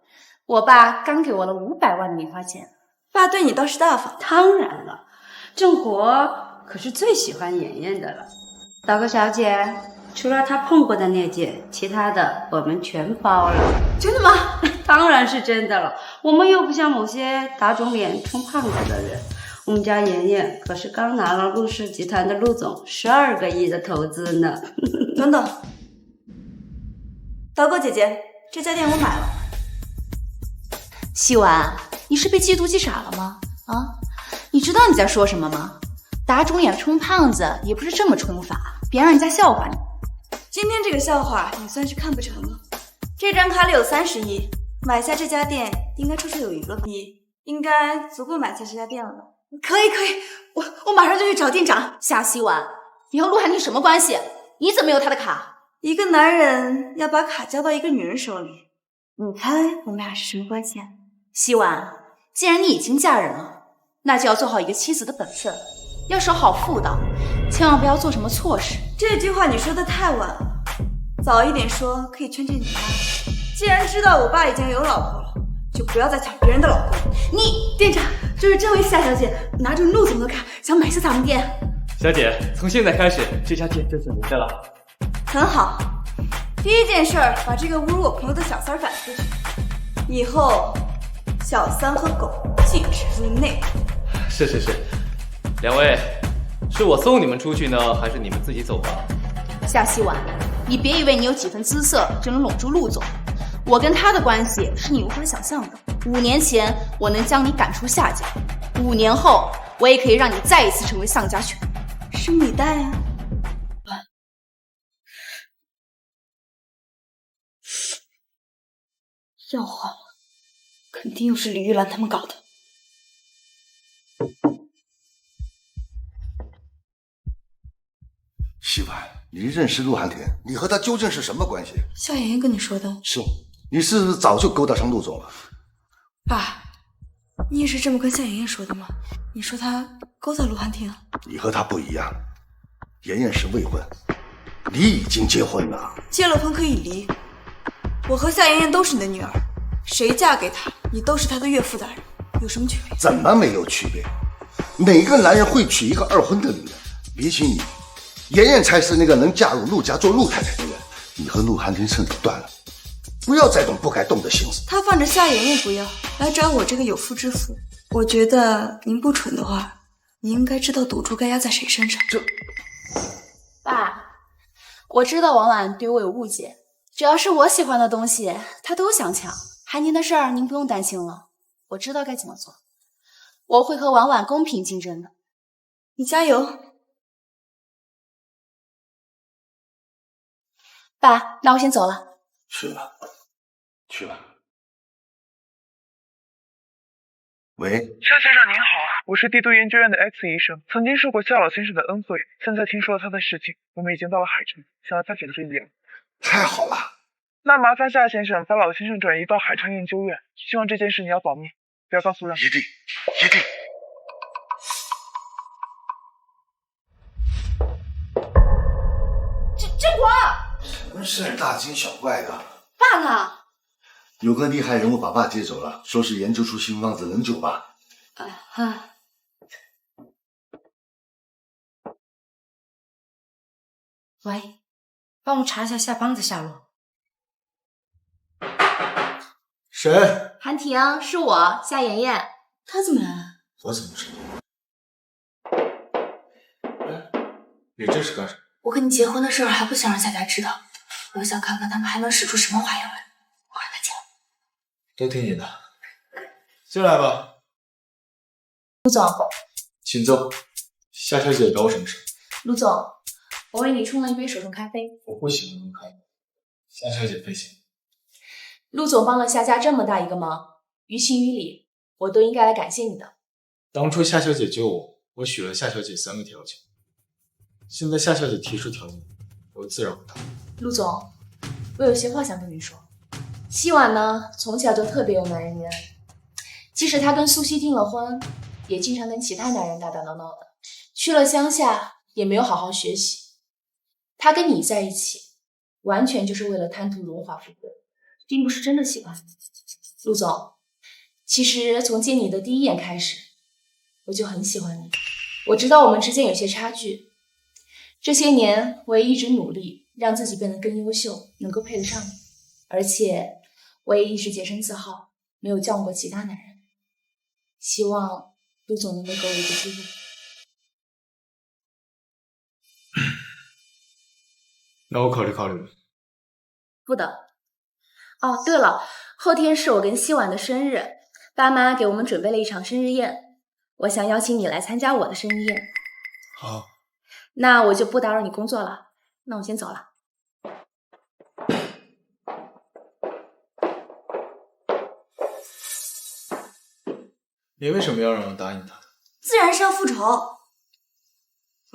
我爸刚给我了500万的零花钱。爸对你倒是大方。当然了，郑国可是最喜欢妍妍的了。岛哥小姐，除了他碰过的那件，其他的我们全包了。真的吗？当然是真的了，我们又不像某些打肿脸充胖子的人。我们家妍妍可是刚拿了陆氏集团的陆总12个亿的投资呢。等等，岛哥姐姐，这家店我买了。希婉，你是被嫉妒气傻了吗？啊，你知道你在说什么吗？打肿脸充胖子也不是这么充法，别让人家笑话你。今天这个笑话你算是看不成了。这张卡里有30亿，买下这家店应该绰绰有余了吧？你应该足够买下这家店了吧？可以，我马上就去找店长。夏希婉，你和陆寒你什么关系？你怎么有他的卡？一个男人要把卡交到一个女人手里，你猜我们俩是什么关系啊？希婉，既然你已经嫁人了，那就要做好一个妻子的本分，要守好妇道，千万不要做什么错事。这句话你说的太晚了，早一点说可以劝劝你妈。既然知道我爸已经有老婆了，就不要再抢别人的老公。你店长，就是这位夏小姐拿着陆总的卡想买下咱们店。小姐，从现在开始，这家店就是您的了。很好，第1件事把这个侮辱我朋友的小三赶出去，以后小三和狗禁止入内。是，两位，是我送你们出去呢，还是你们自己走吧？夏希婉，你别以为你有几分姿色就能拢住陆总，我跟他的关系是你无法想象的。5年前我能将你赶出夏家，5年后我也可以让你再一次成为丧家犬。拭目以待啊！要坏了，肯定又是李玉兰他们搞的。希婉，你认识陆寒田，你和他究竟是什么关系？夏妍妍跟你说的。是，你是早就勾搭上陆总了。爸，你也是这么跟夏妍妍说的吗？你说她勾搭陆寒田？你和他不一样，妍妍是未婚，你已经结婚了。结了婚可以离，我和夏妍妍都是你的女儿，谁嫁给他，你都是他的岳父大人，有什么区别？怎么没有区别？哪个男人会娶一个二婚的女人？比起你，妍妍才是那个能嫁入陆家做陆太太的人。你和陆寒天彻底断了，不要再动不该动的心思。他放着夏妍妍不要，来找我这个有妇之夫。我觉得您不蠢的话，你应该知道赌注该压在谁身上。爸，我知道王婉对我有误解，只要是我喜欢的东西，他都想抢。韩宁的事儿您不用担心了，我知道该怎么做，我会和婉婉公平竞争的。你加油。爸，那我先走了。去吧，去吧。喂，夏先生您好，我是帝都研究院的 X 医生，曾经受过夏老先生的恩惠，现在听说了他的事情，我们已经到了海城，想要再检治一眼。太好了，那麻烦夏先生把老先生转移到海城研究院，希望这件事你要保密，不要告诉任何人。一定，一定。振华，什么事儿大惊小怪的？爸呢？有个厉害人物把爸接走了，说是研究出新方子能救爸。喂，帮我查一下夏邦的下落。谁？韩婷，是我，夏妍妍。他怎么来？我怎么知道？你这是干什么？我跟你结婚的事儿还不想让夏家知道，我想看看他们还能使出什么花样来。我让他进来。都听你的，进来吧。陆总，请坐。夏小姐找我什么事？陆总，我为你冲了一杯手冲咖啡。我不喜欢喝咖啡。夏小姐费心。陆总帮了夏家这么大一个忙，于情于理，我都应该来感谢你的。当初夏小姐救我，我许了夏小姐3个条件。现在夏小姐提出条件，我自然会答应。陆总，我有些话想对你说。希婉呢，从小就特别有男人缘，即使她跟苏西订了婚，也经常跟其他男人打打闹闹的。去了乡下，也没有好好学习。她跟你在一起，完全就是为了贪图荣华富贵，并不是真的喜欢你。陆总，其实从见你的第一眼开始，我就很喜欢你。我知道我们之间有些差距，这些年我也一直努力让自己变得更优秀，能够配得上你。而且我也一直洁身自好，没有交往过其他男人。希望陆总能够给我一个机会。那我考虑考虑。不的。哦，对了，后天是我跟希婉的生日，爸妈给我们准备了一场生日宴，我想邀请你来参加我的生日宴。好。那我就不打扰你工作了，那我先走了。你为什么要让我答应他？自然是要复仇。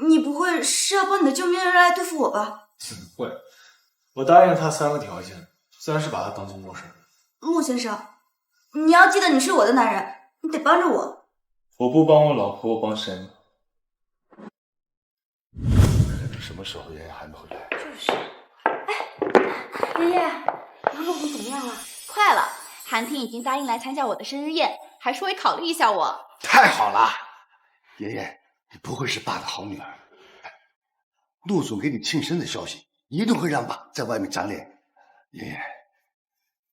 你不会是要帮你的救命恩人来对付我吧？怎么会？我答应他3个条件，自然是把他当做陌生人。穆先生，你要记得你是我的男人，你得帮着我。我不帮我老婆，我帮谁呢？什么时候妍妍还没回来？就是。爷爷，杨若红怎么样了？快了，韩婷已经答应来参加我的生日宴，还说会考虑一下我。太好了，妍妍，你不会是爸的好女儿。陆总给你庆生的消息，一定会让爸在外面长脸。妍妍，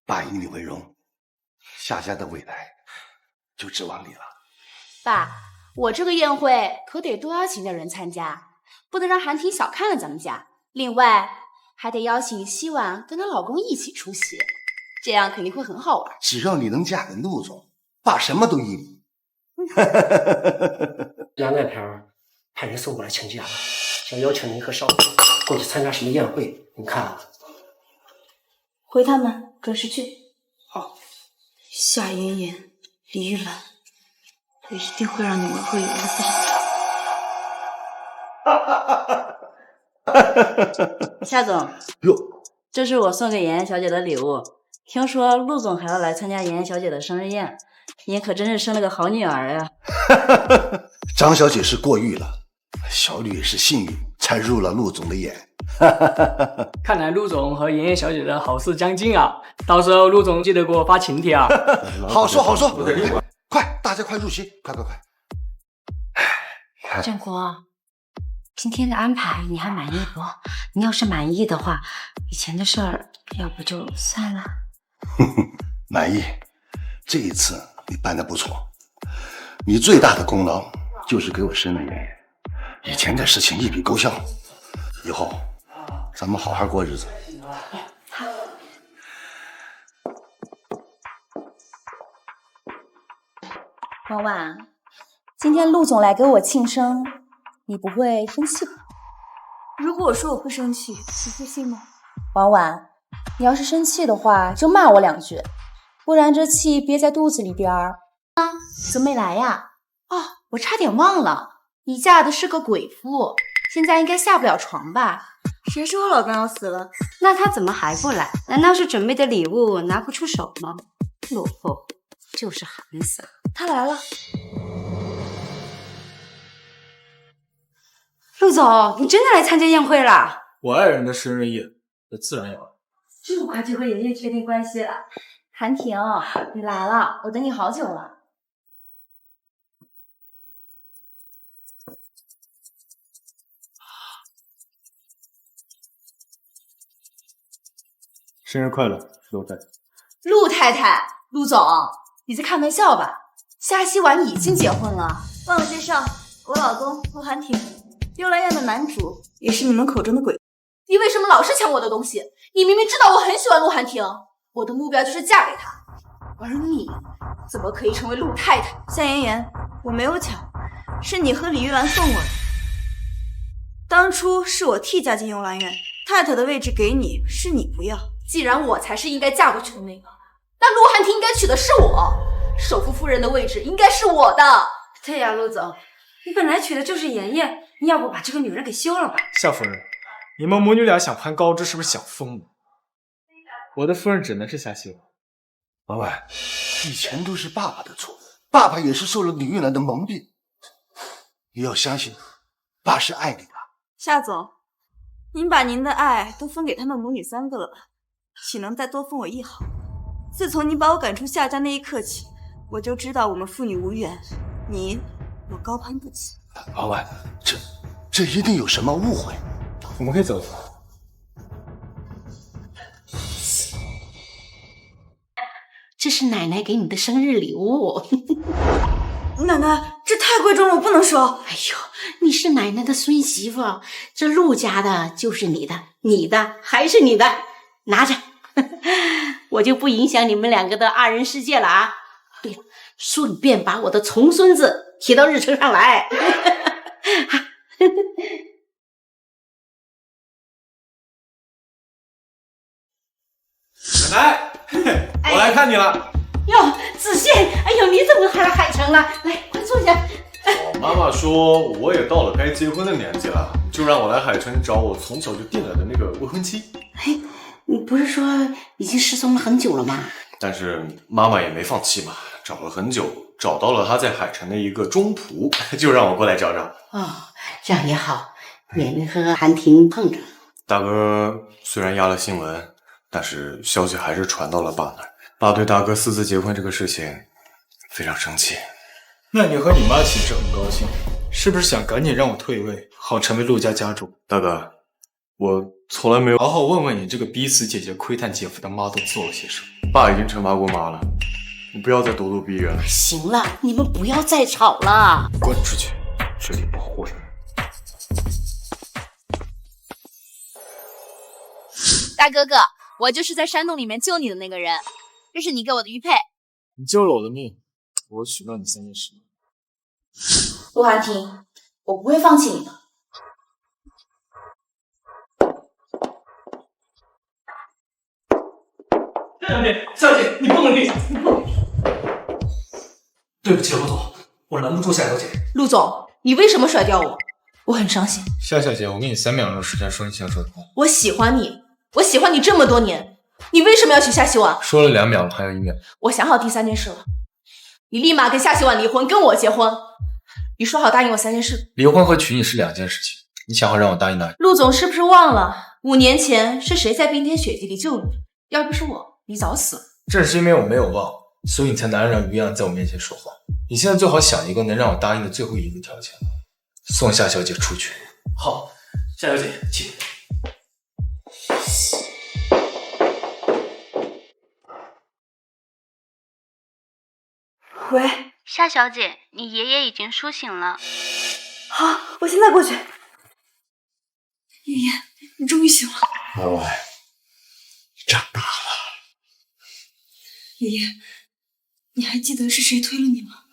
爸以你为荣，夏家的未来就指望你了。爸，我这个宴会可得多邀请点人参加，不能让韩婷小看了咱们家。另外，还得邀请希婉跟她老公一起出席，这样肯定会很好玩。只要你能嫁给陆总，爸什么都依你。杨奶瓢派人送过来请假了，想邀请您和少主过去参加什么宴会，您看啊。回他们，准时去。好。夏妍妍、李玉兰，我一定会让你们会有个报的。夏总，哟，这是我送给妍妍小姐的礼物。听说陆总还要来参加妍妍小姐的生日宴，您可真是生了个好女儿呀！张小姐是过誉了，小吕也是幸运才入了陆总的眼。看来陆总和妍妍小姐的好事将近啊！到时候陆总记得给我发请帖啊！好说好说，快，大家快入席，快！振国，今天的安排你还满意不？你要是满意的话，以前的事儿要不就算了。满意，这一次你办得不错。你最大的功劳就是给我生了妍妍，以前的事情一笔勾销，以后咱们好好过日子。婉婉，今天陆总来给我庆生，你不会生气吧？如果我说我会生气，你会信吗？婉婉，你要是生气的话，就骂我2句，不然这气憋在肚子里边儿。怎么没来呀？哦，我差点忘了，你嫁的是个鬼妇，现在应该下不了床吧？谁说我老公要死了？那他怎么还不来？难道是准备的礼物拿不出手吗？落后就是寒死了。他来了。陆总，你真的来参加宴会了？我爱人的生日宴，那自然要来。这么快就和爷爷确定关系了？韩婷，你来了，我等你好久了。生日快乐，陆太太。陆太太，陆总，你在开玩笑吧？夏希婉已经结婚了。忘了介绍，我老公陆寒婷，幽兰院的男主，也是你们口中的鬼。你为什么老是抢我的东西？你明明知道我很喜欢陆寒婷，我的目标就是嫁给他，而你怎么可以成为陆太太？夏妍妍，我没有抢，是你和李玉兰送我的。当初是我替嫁进幽兰院，太太的位置给你，是你不要。既然我才是应该嫁过去的那个，那陆寒婷应该娶的是我，首富夫人的位置应该是我的。对呀，陆总，你本来娶的就是妍妍，你要不把这个女人给休了吧？夏夫人，你们母女俩想攀高枝，是不是想疯了？我的夫人只能是夏希婉婉，以前都是爸爸的错，爸爸也是受了李玉兰的蒙蔽。你要相信，爸是爱你的。夏总，您把您的爱都分给他们母女3个了吧？岂能再多分我1毫？自从您把我赶出夏家那一刻起，我就知道我们父女无缘，您我高攀不起。婉婉，这一定有什么误会。我们可以走走。这是奶奶给你的生日礼物。奶奶，这太贵重了，我不能收。哎呦，你是奶奶的孙媳妇，这陆家的就是你的，你的还是你的，拿着。我就不影响你们2个的2人世界了啊！对了，顺便把我的重孙子提到日程上来。奶奶，我来看你了。哟，子信，哎呦，你怎么还来海城了？来，快坐下。妈妈说我也到了该结婚的年纪了，就让我来海城找我从小就定了的那个未婚妻。哎，你不是说已经失踪了很久了吗？但是妈妈也没放弃嘛，找了很久，找到了她在海城的一个中途，就让我过来找找。哦，这样也好，免得和韩婷碰着。大哥虽然压了新闻，但是消息还是传到了爸那儿。爸对大哥私自结婚这个事情非常生气。那你和你妈岂不是很高兴？是不是想赶紧让我退位，好成为陆家家主？大哥，我从来没有好好问问你这个逼死姐姐、窥探姐夫的妈都做了些什么。爸已经惩罚过妈了，你不要再咄咄逼人了。行了，你们不要再吵了。滚出去，这里不混。大哥哥，我就是在山洞里面救你的那个人，这是你给我的玉佩。你救了我的命，我许诺你3件事。陆寒婷，我不会放弃你的。小姐，你不能离！对不起，陆总，我拦不住夏小姐。陆总，你为什么甩掉我？我很伤心。夏小姐，我给你3秒钟时间说你想说的话。我喜欢你，我喜欢你这么多年，你为什么要娶夏希婉？说了2秒了，还有1秒。我想好第3件事了，你立马跟夏希婉离婚，跟我结婚。你说好答应我3件事。离婚和娶你是2件事情，你想好让我答应哪？陆总是不是忘了5年前是谁在冰天雪地里救你？要不是我，你早死了。正是因为我没有忘，所以你才难以让鱼一样在我面前说话。你现在最好想一个能让我答应的最后一个条件，送夏小姐出去。好，夏小姐，请。喂，夏小姐，你爷爷已经苏醒了。好，我现在过去。爷爷，你终于醒了。婉婉，长大了。爷爷，你还记得是谁推了你吗？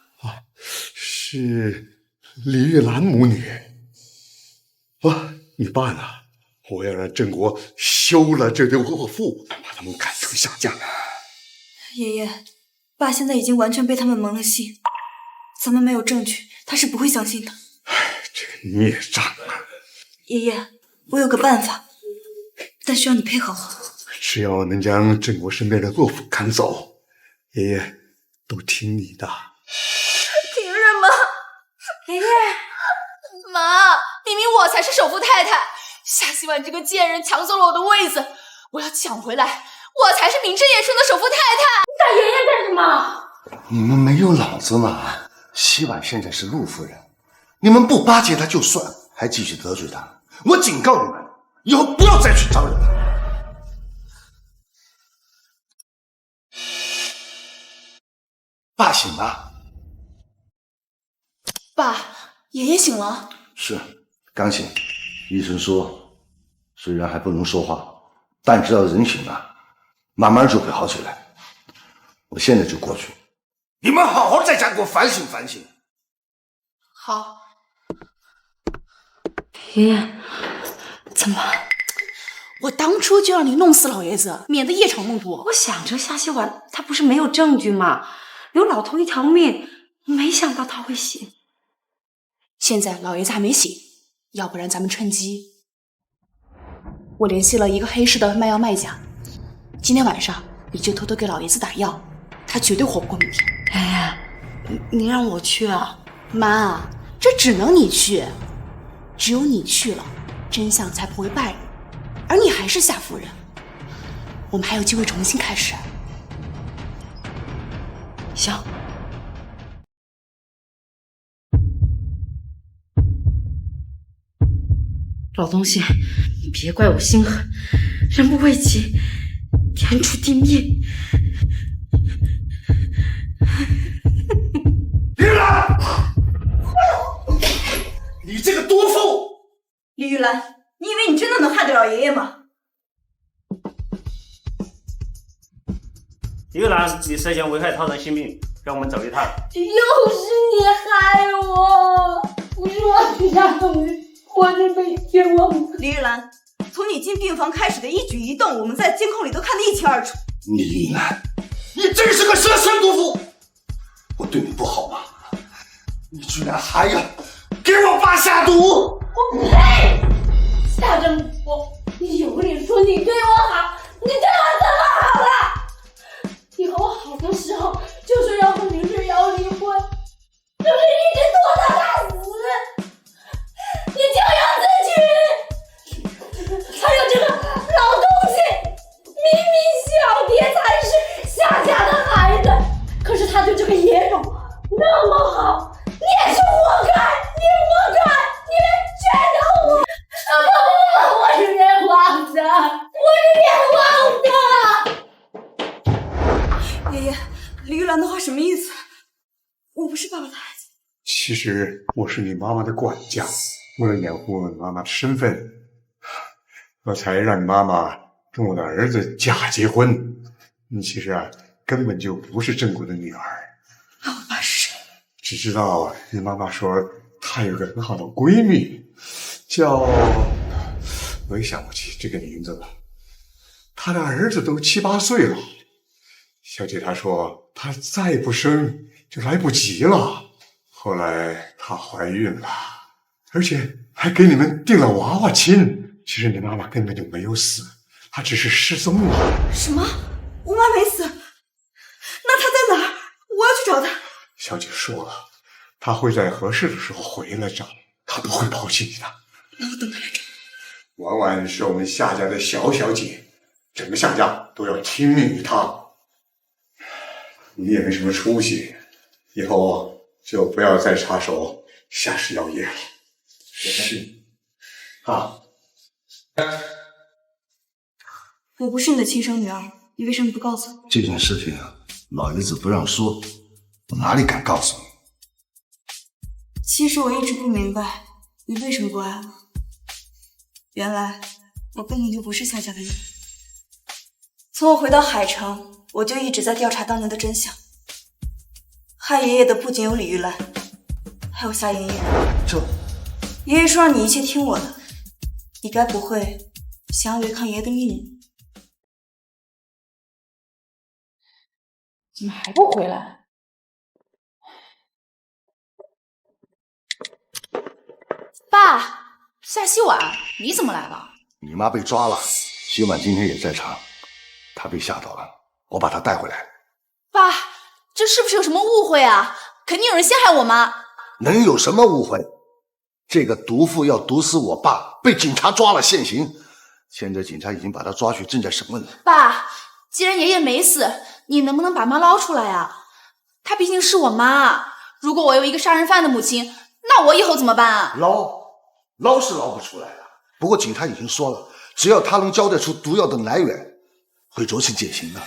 是李玉兰母女。你爸呢？我要让郑国休了这对恶妇，把他们赶出夏家。爷爷，爸现在已经完全被他们蒙了心，咱们没有证据，他是不会相信的。这个孽障啊！爷爷，我有个办法，但需要你配合我。只要能将郑国身边的恶妇赶走，爷爷都听你的。凭什么？爷爷，妈，明明我才是首富太太，夏希婉这个贱人抢走了我的位子，我要抢回来，我才是名正言顺的首富太太。你打爷爷干什么？你们没有脑子吗？希婉现在是陆夫人，你们不巴结她就算，还继续得罪她，我警告你们，以后不要再去招惹她。爸醒了。爸，爷爷醒了。是，刚醒。医生说，虽然还不能说话，但只要人醒了，慢慢就会好起来。我现在就过去，你们好好在家给我反省反省。好。爷爷，怎么？我当初就让你弄死老爷子，免得夜长梦多。我想着夏希婉她不是没有证据吗？留老头一条命，没想到他会醒。现在老爷子还没醒，要不然咱们趁机。我联系了一个黑市的卖药卖家，今天晚上你就偷偷给老爷子打药，他绝对活不过明天。哎呀，你让我去啊？妈，这只能你去，只有你去了，真相才不会败露。而你还是夏夫人，我们还有机会重新开始。行。老东西，你别怪我心狠，人不为己，天诛地灭。李玉兰，你这个毒妇！李玉兰，你以为你真的能害得了爷爷吗？李玉兰，你涉嫌危害他人性命，跟我们走一趟。又是你害我！不是我去杀东西，我是被冤枉的。李玉兰，从你进病房开始的一举一动，我们在监控里都看得一清二楚。李玉兰，你真是个蛇身毒妇！我对你不好吗？你居然还要给我爸下毒！我呸！夏正国，你有脸说你对我好？你对我怎么好了？你和我好的时候就说要和林水瑶离婚，就是一直拖到他死。你就要自取！还有这个老东西，明明小蝶才是夏家的孩子，可是他对这个野种那么好，你也是活该！你活该！你们全都我！我是冤枉的！我是冤枉的！爷爷，李玉兰的话什么意思？我不是爸爸的孩子。其实我是你妈妈的管家，为了掩护你妈妈的身份，我才让你妈妈跟我的儿子假结婚。你其实根本就不是郑国的女儿。那我爸是谁？只知道你妈妈说她有个很好的闺蜜，叫……我也想不起这个名字了。她的儿子都7、8岁了。小姐她说她再不生就来不及了。后来她怀孕了，而且还给你们定了娃娃亲。其实你妈妈根本就没有死，她只是失踪了。什么？我妈没死？那她在哪儿？我要去找她。小姐说了，她会在合适的时候回来找，她不会抛弃你的。那我等她来找。婉婉是我们夏家的小姐，整个夏家都要听命于她。你也没什么出息，以后就不要再插手夏氏药业了。是。啊。我不是你的亲生女儿，你为什么不告诉我？这件事情啊，老爷子不让说，我哪里敢告诉你？其实我一直不明白，你为什么不爱我？原来我根本就不是夏家的人。从我回到海城，我就一直在调查当年的真相。害爷爷的不仅有李玉兰，还有夏妍妍。爷爷说让你一切听我的，你该不会想要违抗爷爷的命令？怎么还不回来？爸，夏希婉，你怎么来了？你妈被抓了，希婉今天也在场，她被吓到了，我把她带回来。爸，这是不是有什么误会啊？肯定有人陷害我妈。能有什么误会？这个毒妇要毒死我爸，被警察抓了现行，现在警察已经把他抓去，正在审问了。爸，既然爷爷没死，你能不能把妈捞出来啊？她毕竟是我妈，如果我有一个杀人犯的母亲，那我以后怎么办啊？捞是捞不出来的，不过警察已经说了，只要他能交代出毒药的来源，会酌情减刑的。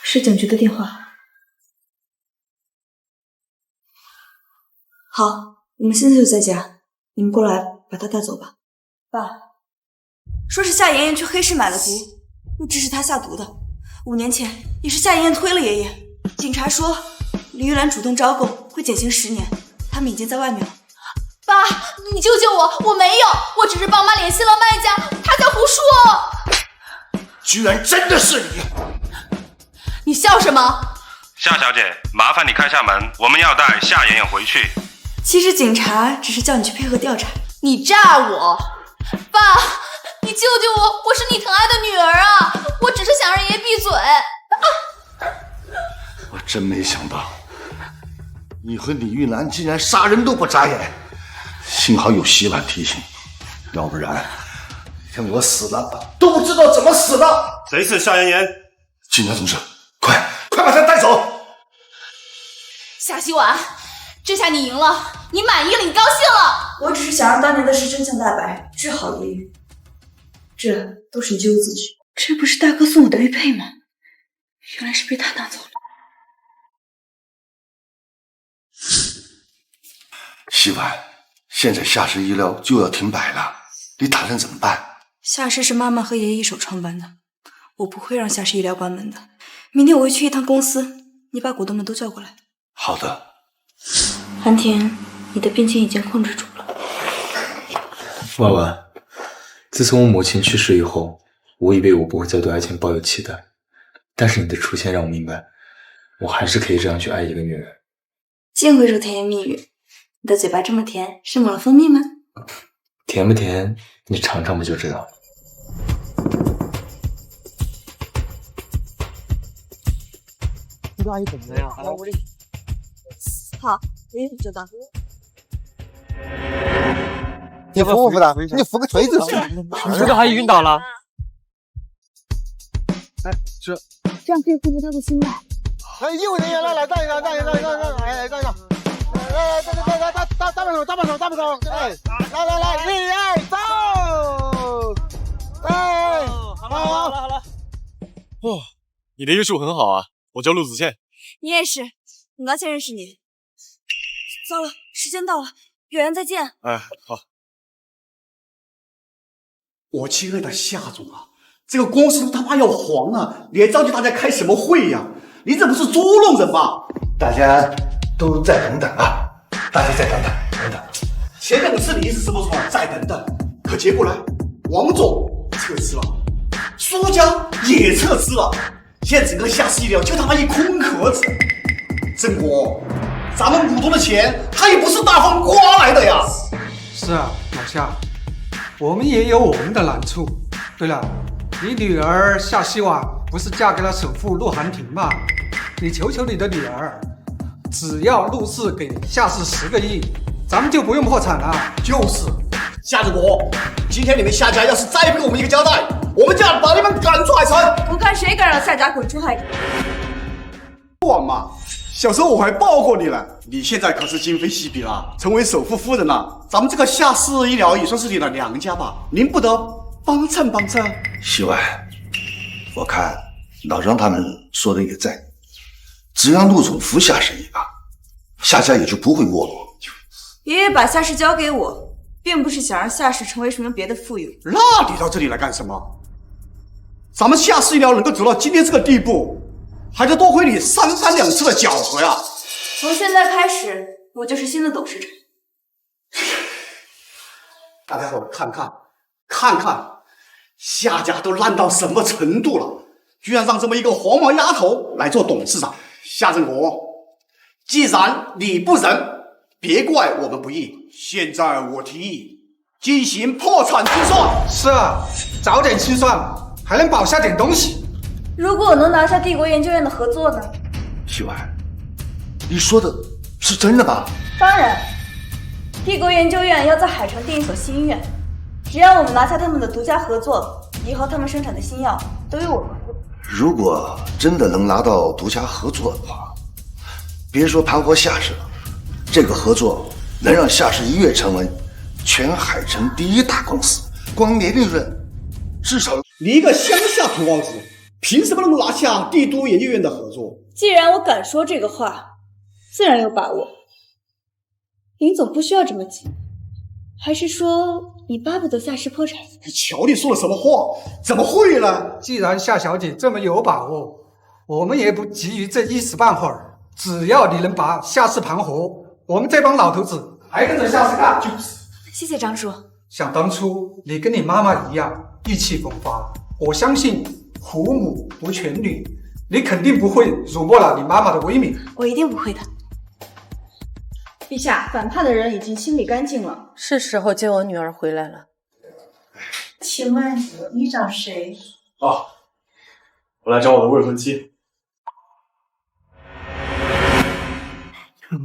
是警局的电话。好，我们现在就在家，你们过来把他带走吧。爸，说是夏妍妍去黑市买了毒，物质是她下毒的。5年前也是夏妍妍推了爷爷。警察说李玉兰主动招供，会减刑10年，他们已经在外面了。爸，你救救我！我没有，我只是帮妈联系了卖家，他在胡说。居然真的是你！你笑什么？夏小姐，麻烦你开下门，我们要带夏妍妍回去。其实警察只是叫你去配合调查。你诈我！爸，你救救我！我是你疼爱的女儿啊！我只是想让爷爷闭嘴。我真没想到，你和李玉兰竟然杀人都不眨眼。幸好有希婉提醒，要不然等我死了都不知道怎么死的。谁是夏妍妍？警察同志，快把他带走！夏希婉，这下你赢了，你满意了，你高兴了。我只是想让当年的事真相大白，治好爷爷。这都是你咎由自取。这不是大哥送我的玉佩吗？原来是被他拿走了。希婉，现在夏氏医疗就要停摆了，你打算怎么办？夏氏是妈妈和爷爷一手创办的，我不会让夏氏医疗关门的。明天我会去一趟公司，你把股东们都叫过来。好的。韩田，你的病情已经控制住了。婉婉，自从我母亲去世以后，我以为我不会再对爱情抱有期待，但是你的出现让我明白，我还是可以这样去爱一个女人。净会说甜言蜜语，你的嘴巴这么甜，是抹了蜂蜜吗？甜不甜，你尝尝不就知道了。这个阿姨怎么样？来屋里。好，知道。你扶不扶的？你扶个锤子！你这个阿姨晕倒了。哎，这样可以恢复她的心脉。哎，医务人员来，站一站，站一站，哎，站一站。来，大把手，哎，来，1、2，走！哎，好了。哦，你的医术很好啊，我叫陆子倩。你也是，很高兴认识你。糟了，时间到了，有缘再见。哎，好。我亲爱的夏总啊，这个公司都他妈要黄了，你还召集大家开什么会呀？你这不是捉弄人吗？大家都再等等啊！大家再等等。前面是你意思是不是？再等等。可结果呢？王总撤资了，苏江也撤资了，现在整个夏氏医疗就他妈一空壳子。郑国，咱们股东的钱，他也不是大风刮来的呀。是啊，老夏，我们也有我们的难处。对了，你女儿夏希婉不是嫁给了首富陆寒亭吗？你求求你的女儿，只要陆氏给夏氏10个亿，咱们就不用破产了。就是，夏志国，今天你们夏家要是再不给我们一个交代，我们就要把你们赶出海城。我看谁敢让夏家滚出海城！我嘛，小时候我还抱过你了，你现在可是今非昔比了，成为首富夫人了。咱们这个夏氏医疗也算是你的娘家吧，您不得帮衬帮衬？希婉，我看老张他们说的也在，只要陆总扶夏氏一把，夏家也就不会没落。爷爷把夏氏交给我，并不是想让夏氏成为什么别的富有。那你到这里来干什么？咱们夏氏医疗能够走到今天这个地步，还得多亏你3番2次的搅和呀！从现在开始，我就是新的董事长。大家伙看看，夏家都烂到什么程度了，居然让这么一个黄毛丫头来做董事长。夏振国，既然你不仁，别怪我们不义。现在我提议进行破产清算。是啊，早点清算，还能保下点东西。如果我能拿下帝国研究院的合作呢？希婉，你说的是真的吗？当然，帝国研究院要在海城订一所新医院，只要我们拿下他们的独家合作，以后他们生产的新药都由我们负责。如果真的能拿到独家合作的话，别说盘活夏氏了，这个合作能让夏氏医院成为全海城第1大公司，光年利润至少……你一个乡下土包子，凭什么能够拿下帝都研究院的合作？既然我敢说这个话，自然有把握。林总不需要这么急，还是说你巴不得夏氏破产？瞧你说了什么话？怎么会呢？既然夏小姐这么有把握，我们也不急于这一时半会儿。只要你能把夏氏盘活，我们这帮老头子还跟着夏氏干。就是，谢谢张叔。想当初你跟你妈妈一样意气风发，我相信虎母不全女，你肯定不会辱没了你妈妈的威名。我一定不会的。陛下，反叛的人已经清理干净了，是时候接我女儿回来了。请问你找谁？哦，我来找我的未婚妻。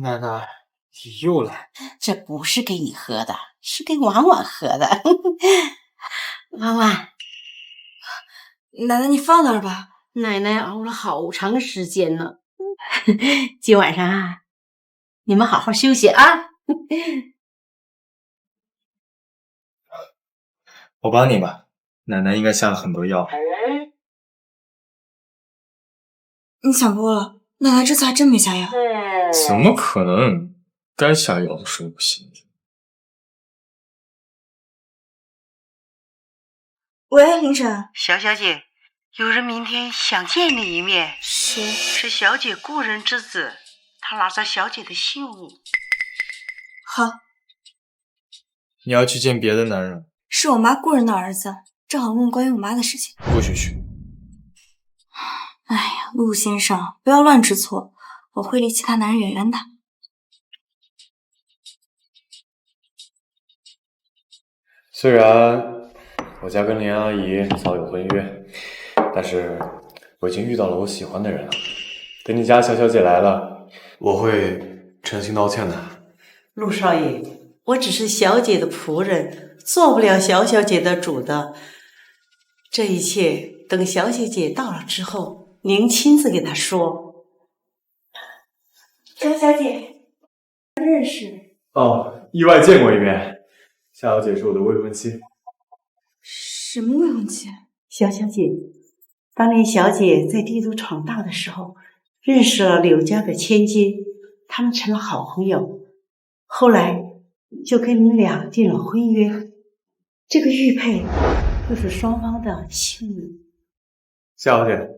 奶奶，你又来？这不是给你喝的，是给婉婉喝的。婉婉，奶奶你放那儿吧，奶奶熬了好长时间了。今晚上啊，你们好好休息啊。我帮你吧，奶奶应该下了很多药。你想多了，奶奶这次还真没下药。怎么可能？该下药的时候不行。喂，林婶。小姐，有人明天想见你一面。谁？是小姐故人之子，他拿着小姐的信物。好。你要去见别的男人？是我妈故人的儿子，正好问关于我妈的事情。不许去。哎呀，陆先生，不要乱知错，我会离其他男人远远的。虽然我家跟林阿姨早有婚约，但是我已经遇到了我喜欢的人了。等你家小小姐来了，我会诚心道歉的。陆少爷，我只是小姐的仆人，做不了小小姐的主的。这一切等小姐姐到了之后，您亲自给她说。张小姐，认识。哦，意外见过一面。夏小姐是我的未婚妻。什么未婚妻？小小姐，当年小姐在帝都闯荡的时候，认识了柳家的千金，他们成了好朋友。后来就跟你俩订了婚约，这个玉佩就是双方的信物。夏小姐，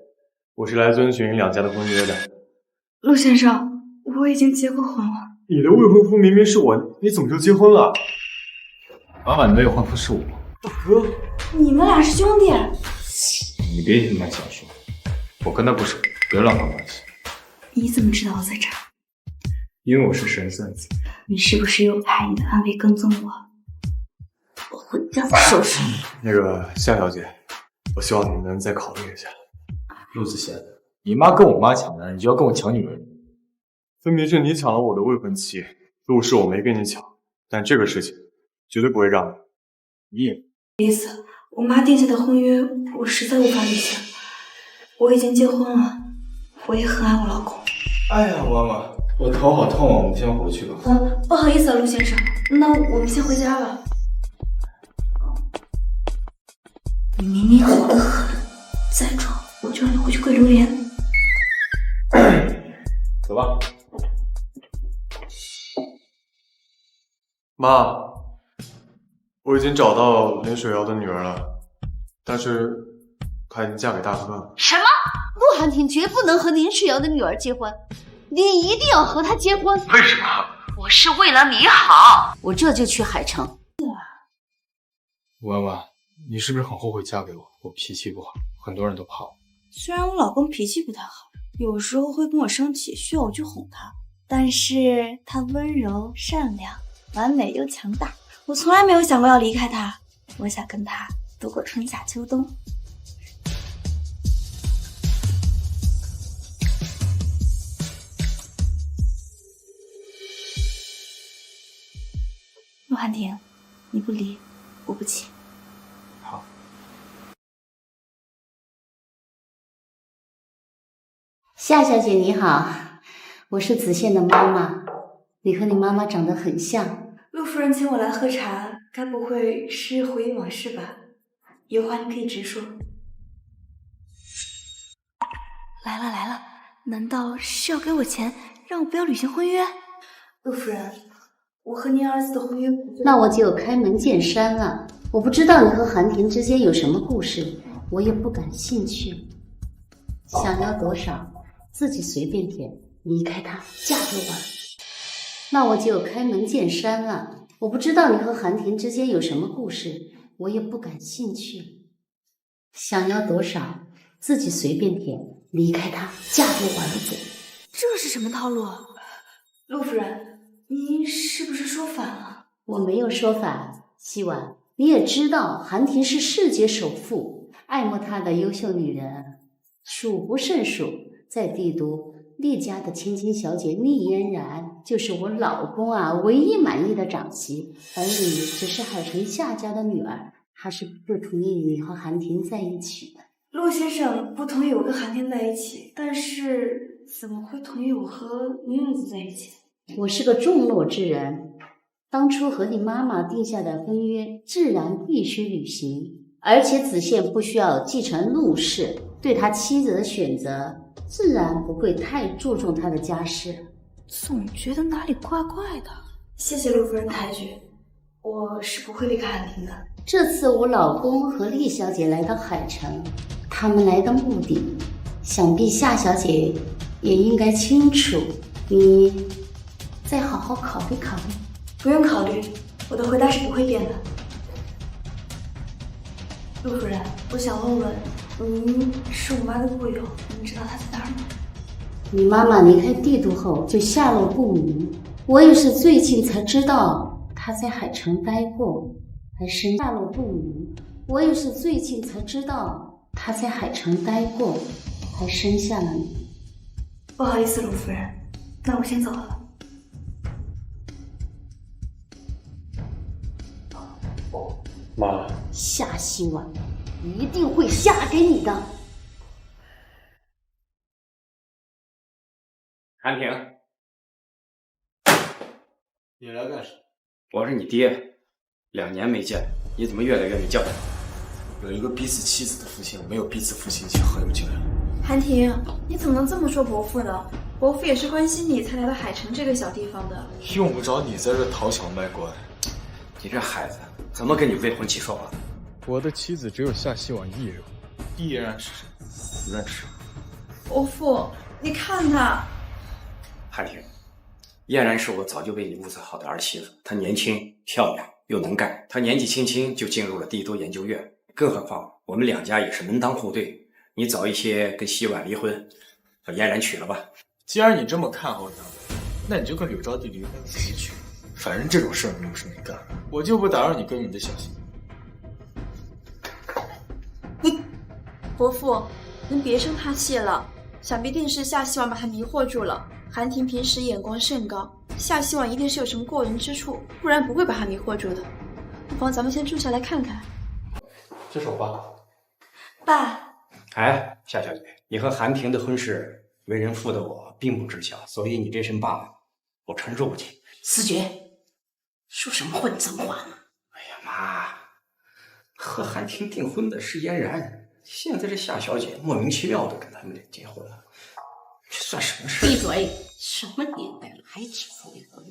我是来遵循两家的婚约的。陆先生，我已经结过婚了。你的未婚夫明明是我，你怎么就结婚了？婉婉的未婚夫是我。大哥，你们俩是兄弟？你别听他瞎说，我跟他不熟，别乱放关系。你怎么知道我在这儿？因为我是神算子。你是不是又派你的暗卫跟踪我？我会这样收拾你。那个夏小姐，我希望你们再考虑一下。陆子贤，你妈跟我妈抢男人，你就要跟我抢女人？分明是你抢了我的未婚妻，陆氏我没跟你抢，但这个事情绝对不会让你。你也意思，我妈定下的婚约，我实在无法履行。我已经结婚了，我也很爱我老公。哎呀，妈妈，我头好痛啊，我们先回去吧。不好意思啊，陆先生，那我们先回家吧。你明明好得很，再装我就让你回去跪榴莲。走吧。妈，我已经找到林水瑶的女儿了，但是她已经嫁给大哥了。什么？陆寒婷绝不能和林水瑶的女儿结婚，你一定要和她结婚。为什么？我是为了你好，我这就去海城。婉婉，你是不是很后悔嫁给我？我脾气不好，很多人都怕我。虽然我老公脾气不太好，有时候会跟我生气，需要我去哄他，但是他温柔善良，完美又强大，我从来没有想过要离开他。我想跟他度过春夏秋冬。陆寒婷，你不离，我不弃。好。夏小姐你好，我是子宪的妈妈，你和你妈妈长得很像。陆夫人请我来喝茶，该不会是回忆往事吧？有话你可以直说。来了来了，难道是要给我钱，让我不要履行婚约？陆夫人，我和您儿子的婚约不对。那我就开门见山了，我不知道你和韩婷之间有什么故事，我也不感兴趣。想要多少，自己随便填，离开他，嫁给我。那我就开门见山了，我不知道你和韩婷之间有什么故事，我也不感兴趣。想要多少，自己随便填，离开他，嫁给我儿子。这是什么套路？陆夫人，您是不是说反了？我没有说反，希婉，你也知道韩婷是世界首富，爱慕她的优秀女人数不胜数，在帝都厉家的千金小姐厉嫣然就是我老公唯一满意的长媳，而你只是海城夏家的女儿，他是不同意你和韩婷在一起的。陆先生不同意我跟韩婷在一起，但是怎么会同意我和宁永子在一起？我是个重诺之人，当初和你妈妈定下的婚约自然必须履行，而且子宪不需要继承陆氏，对他妻子的选择自然不会太注重他的家世。总觉得哪里怪怪的。谢谢陆夫人抬举，我是不会离开韩婷的。这次我老公和厉小姐来到海城，他们来的目的，想必夏小姐也应该清楚，你再好好考虑考虑。不用考虑，我的回答是不会变的。陆夫人，我想问问，您是我妈的故友，您知道她在哪儿吗？你妈妈离开帝都后就下落不明，我也是最近才知道她在海城待过，还生下落不明。我也是最近才知道她在海城待过，还生下了你。不好意思，陆夫人，那我先走了。妈，夏希婉一定会嫁给你的。韩婷，你来干什么？我是你爹，2年没见，你怎么越来越没教养？有一个逼死妻子的父亲，没有逼死父亲就很有教养。韩婷，你怎么能这么说伯父呢？伯父也是关心你才来到海城这个小地方的，用不着你在这讨巧卖乖。你这孩子怎么跟你未婚妻说话？我的妻子只有夏希婉一人，易嫣然是谁？不认识。伯父，你看他。韩婷，嫣然是我早就为你物色好的儿媳妇，她年轻漂亮又能干，她年纪轻轻就进入了帝都研究院，更何况我们2家也是门当户对，你早一些跟希婉离婚，把嫣然娶了吧。既然你这么看好她，那你就跟柳昭弟弟自己去，反正这种事儿没有是你干，我就不打扰你跟你的小媳妇。伯父，您别生他气了，想必定是夏希婉把他迷惑住了。韩婷平时眼光甚高，夏希婉一定是有什么过人之处，不然不会把他迷惑住的。不妨咱们先住下来看看。这是我爸。爸。哎，夏小姐，你和韩婷的婚事，为人父的我并不知晓，所以你这声爸我承受不起。思觉，说什么混账话呢？哎呀妈，和韩婷订婚的是嫣然，现在这夏小姐莫名其妙的跟他们俩结婚了，这算什么事？闭嘴！什么年代了还结婚？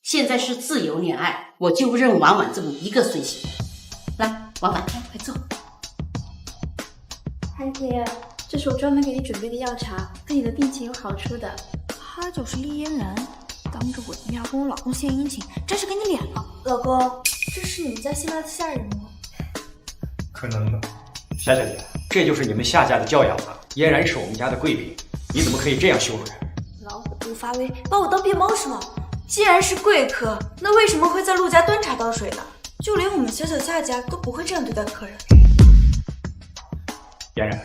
现在是自由恋爱，我就不认婉婉这么一个孙媳妇。来，婉婉，快坐。韩婷，这是我专门给你准备的药茶，对你的病情有好处的。她就是厉嫣然，当着我的面跟我老公献殷勤，真是给你脸了。老公，这是你们家新来的下人吗？可能的。夏小姐，这就是你们夏家的教养啊！嫣然是我们家的贵宾，你怎么可以这样羞辱她？老虎不发威，把我当变猫是吗？既然是贵客，那为什么会在陆家端茶倒水呢？就连我们小小夏家都不会这样对待客人。嫣然，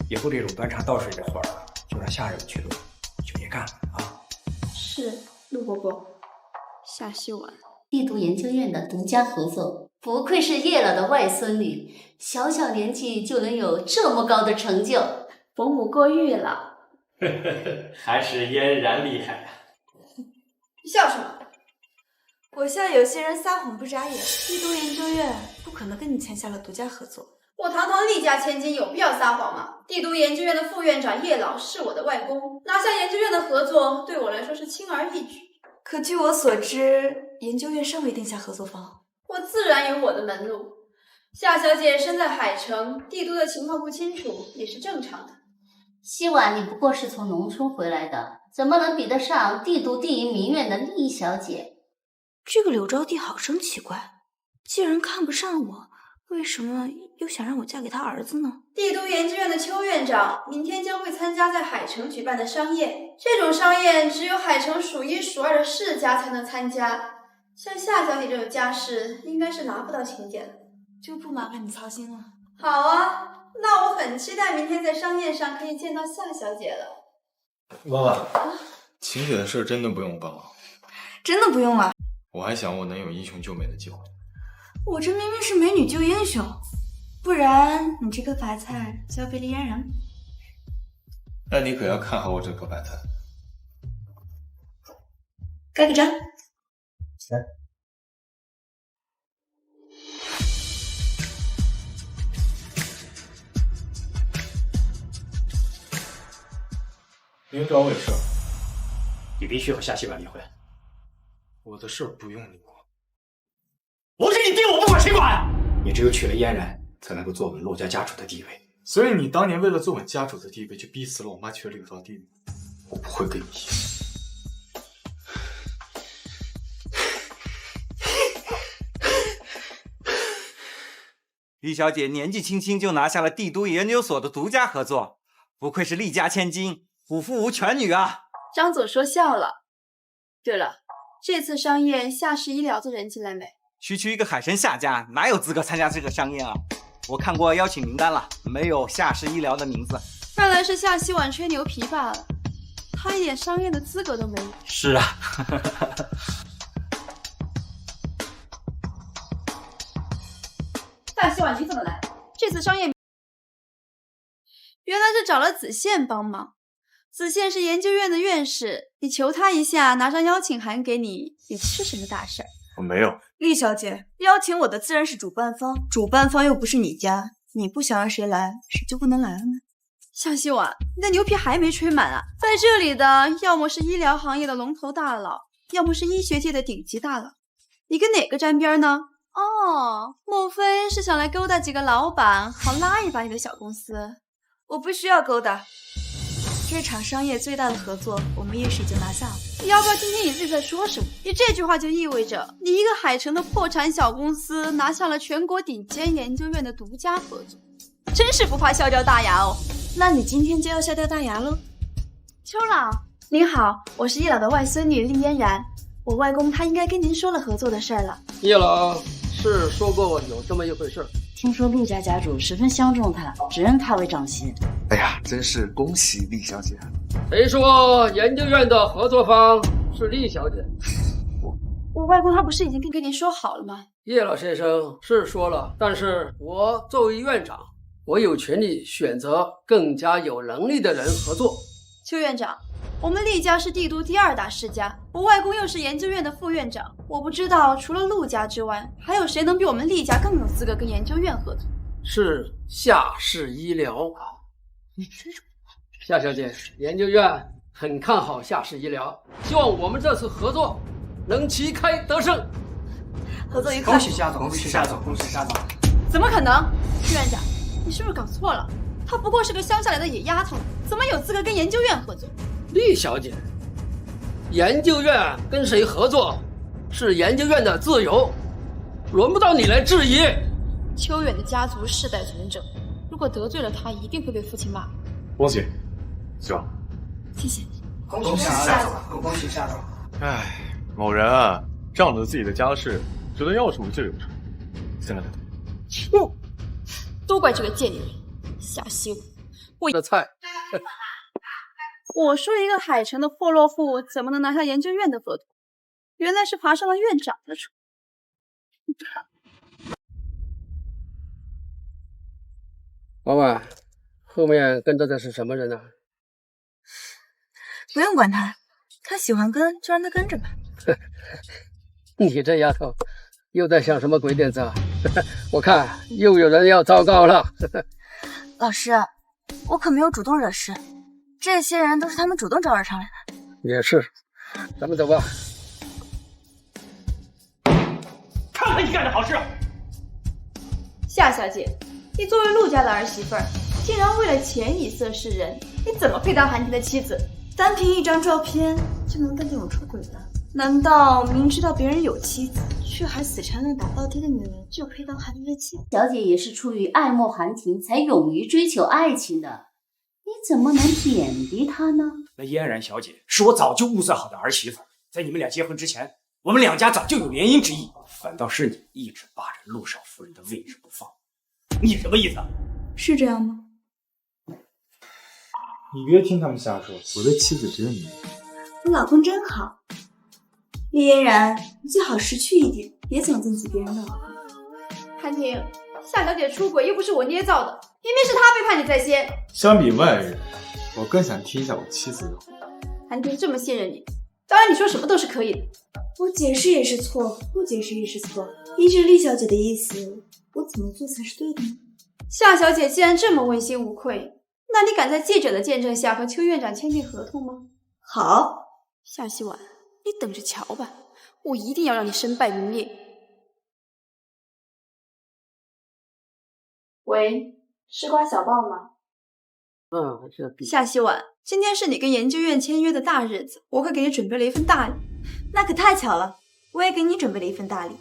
以后这种端茶倒水的活儿，就让下人去做，就别干了啊。是，陆伯伯。夏希婉，帝都研究院的独家合作，不愧是叶老的外孙女，小小年纪就能有这么高的成就，伯母过誉了。还是嫣然厉害啊！你笑什么？我向有些人撒谎不眨眼，帝都研究院不可能跟你签下了独家合作。我堂堂厉家千金，有必要撒谎吗？帝都研究院的副院长叶老是我的外公，拿下研究院的合作对我来说是轻而易举。可据我所知，研究院尚未定下合作方。我自然有我的门路。夏小姐身在海城，帝都的情况不清楚也是正常的。希婉，你不过是从农村回来的，怎么能比得上帝都第一名媛的厉小姐？这个柳昭娣好生奇怪，既然看不上我，为什么又想让我嫁给他儿子呢？帝都研究院的邱院长明天将会参加在海城举办的商宴，这种商宴只有海城数一数二的世家才能参加，像夏小姐这种家世应该是拿不到请柬的，就不麻烦你操心了。好啊，那我很期待明天在商宴上可以见到夏小姐了。婉婉，请柬的事真的不用帮忙，真的不用啊。我还想我能有英雄救美的机会。我这明明是美女救英雄，不然你这颗白菜交给厉嫣然。那你可要看好我这颗白菜。盖个章。来。您找我有事儿？你必须和夏希婉离婚。我的事儿不用你管。我是你爹，我不管谁管。你只有娶了嫣然，才能够坐稳陆家家主的地位。所以你当年为了坐稳家主的地位，就逼死了我妈娶柳昭娣。我不会跟你一样。厉小姐年纪轻轻就拿下了帝都研究所的独家合作，不愧是厉家千金，无父无全女啊！张总说笑了。对了，这次商宴夏氏医疗的人进来没？区区一个海参夏家，哪有资格参加这个商宴啊？我看过邀请名单了，没有夏氏医疗的名字。看来是夏希婉吹牛皮罢了，他一点商宴的资格都没有。是啊。夏希婉你怎么来？这次商宴原来是找了子宪帮忙。子宪是研究院的院士，你求他一下，拿张邀请函给你，也不是什么大事儿。我没有。厉小姐，邀请我的自然是主办方，主办方又不是你家，你不想让谁来，谁就不能来了吗？夏希婉，你的牛皮还没吹满啊！在这里的要么是医疗行业的龙头大佬，要么是医学界的顶级大佬，你跟哪个沾边呢？哦，莫非是想来勾搭几个老板，好拉一把你的小公司？我不需要勾搭。这场商业最大的合作，我们一时已经拿下了。你要不要听听你自己在说什么？你这句话就意味着你一个海城的破产小公司拿下了全国顶尖研究院的独家合作，真是不怕笑掉大牙哦。那你今天就要笑掉大牙喽？秋朗，您好，我是叶老的外孙女厉嫣然，我外公他应该跟您说了合作的事儿了。叶老是说过有这么一回事。听说陆家家主十分相中他，只认他为长媳。哎呀，真是恭喜厉小姐！谁说研究院的合作方是厉小姐？我外公他不是已经跟您说好了吗？叶老先生是说了，但是我作为院长，我有权利选择更加有能力的人合作。邱院长，我们厉家是帝都第2大世家，我外公又是研究院的副院长，我不知道除了陆家之外，还有谁能比我们厉家更有资格跟研究院合作？是夏氏医疗。夏小姐，研究院很看好夏氏医疗，希望我们这次合作能旗开得胜。合作愉快！恭喜夏总，恭喜夏总，恭喜夏总！怎么可能？邱院长，你是不是搞错了？她不过是个乡下来的野丫头，怎么有资格跟研究院合作？厉小姐，研究院跟谁合作是研究院的自由，轮不到你来质疑。邱远的家族世代纯正，如果得罪了他，一定会被父亲骂。恭喜，希望。谢谢。恭喜夏总，恭喜夏总。唉，某人啊，仗着自己的家世，觉得要什么就有什么。现在的都怪这个贱女人夏希文。我的菜。我说一个海城的破落户怎么能拿下研究院的合同？原来是爬上了院长的床。老板，后面跟着的是什么人呢？不用管他，他喜欢跟就让他跟着吧。你这丫头又在想什么鬼点子啊？我看又有人要糟糕了。老师，我可没有主动惹事，这些人都是他们主动找人上来的。也是，咱们走吧。看看你干的好事！夏小姐，你作为陆家的儿媳妇儿，竟然为了钱以色示人，你怎么配当韩婷的妻子？单凭一张照片就能跟这种出轨的？难道明知道别人有妻子，却还死缠烂打倒贴的女人就配当韩婷的妻子？小姐也是出于爱慕韩婷，才勇于追求爱情的，你怎么能贬低她呢？那嫣然小姐是我早就物色好的儿媳妇，在你们俩结婚之前，我们两家早就有联姻之意，反倒是你一直霸着陆少夫人的位置不放，你什么意思？是这样吗？你别听他们瞎说，我的妻子只有你。你老公真好，厉嫣然，你最好识趣一点，别总憎自别人的老公。韩婷，夏小姐出轨又不是我捏造的，明明是她背叛你在先。相比外人，我更想听一下我妻子的话。韩婷这么信任你，当然你说什么都是可以的。我解释也是错，不解释也是错。依着厉小姐的意思，我怎么做才是对的呢？夏小姐既然这么问心无愧，那你敢在记者的见证下和邱院长签订合同吗？好，夏希婉，你等着瞧吧，我一定要让你身败名裂。喂，吃瓜小报吗？夏希婉，今天是你跟研究院签约的大日子，我可给你准备了一份大礼。那可太巧了，我也给你准备了一份大礼。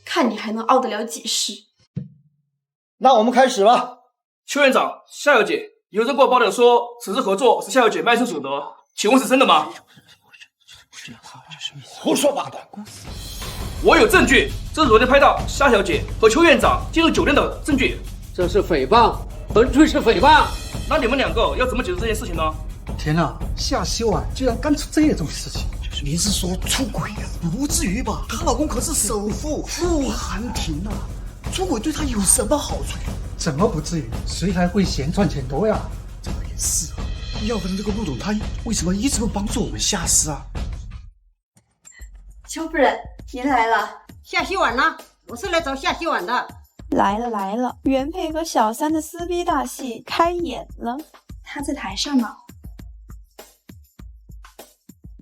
看你还能熬得了几世。那我们开始吧。邱院长，夏小姐，有人给我爆料说此次合作是夏小姐卖身所得，请问是真的吗？胡说八道！我有证据，这是昨天拍到夏小姐和邱院长进入酒店的证据。这是诽谤，纯粹是诽谤。那你们两个要怎么解释这件事情呢？天哪，夏希婉居然干出这种事情！你是说出轨呀？不至于吧？她老公可是首富傅寒婷啊，出轨对她有什么好处？怎么不至于？谁还会嫌赚钱多呀？这也是啊，要不然这个陆总他为什么一直不帮助我们夏氏啊？邱夫人，您来了。夏希婉呢？我是来找夏希婉的。来了来了，原配和小三的撕逼大戏开演了。她在台上呢。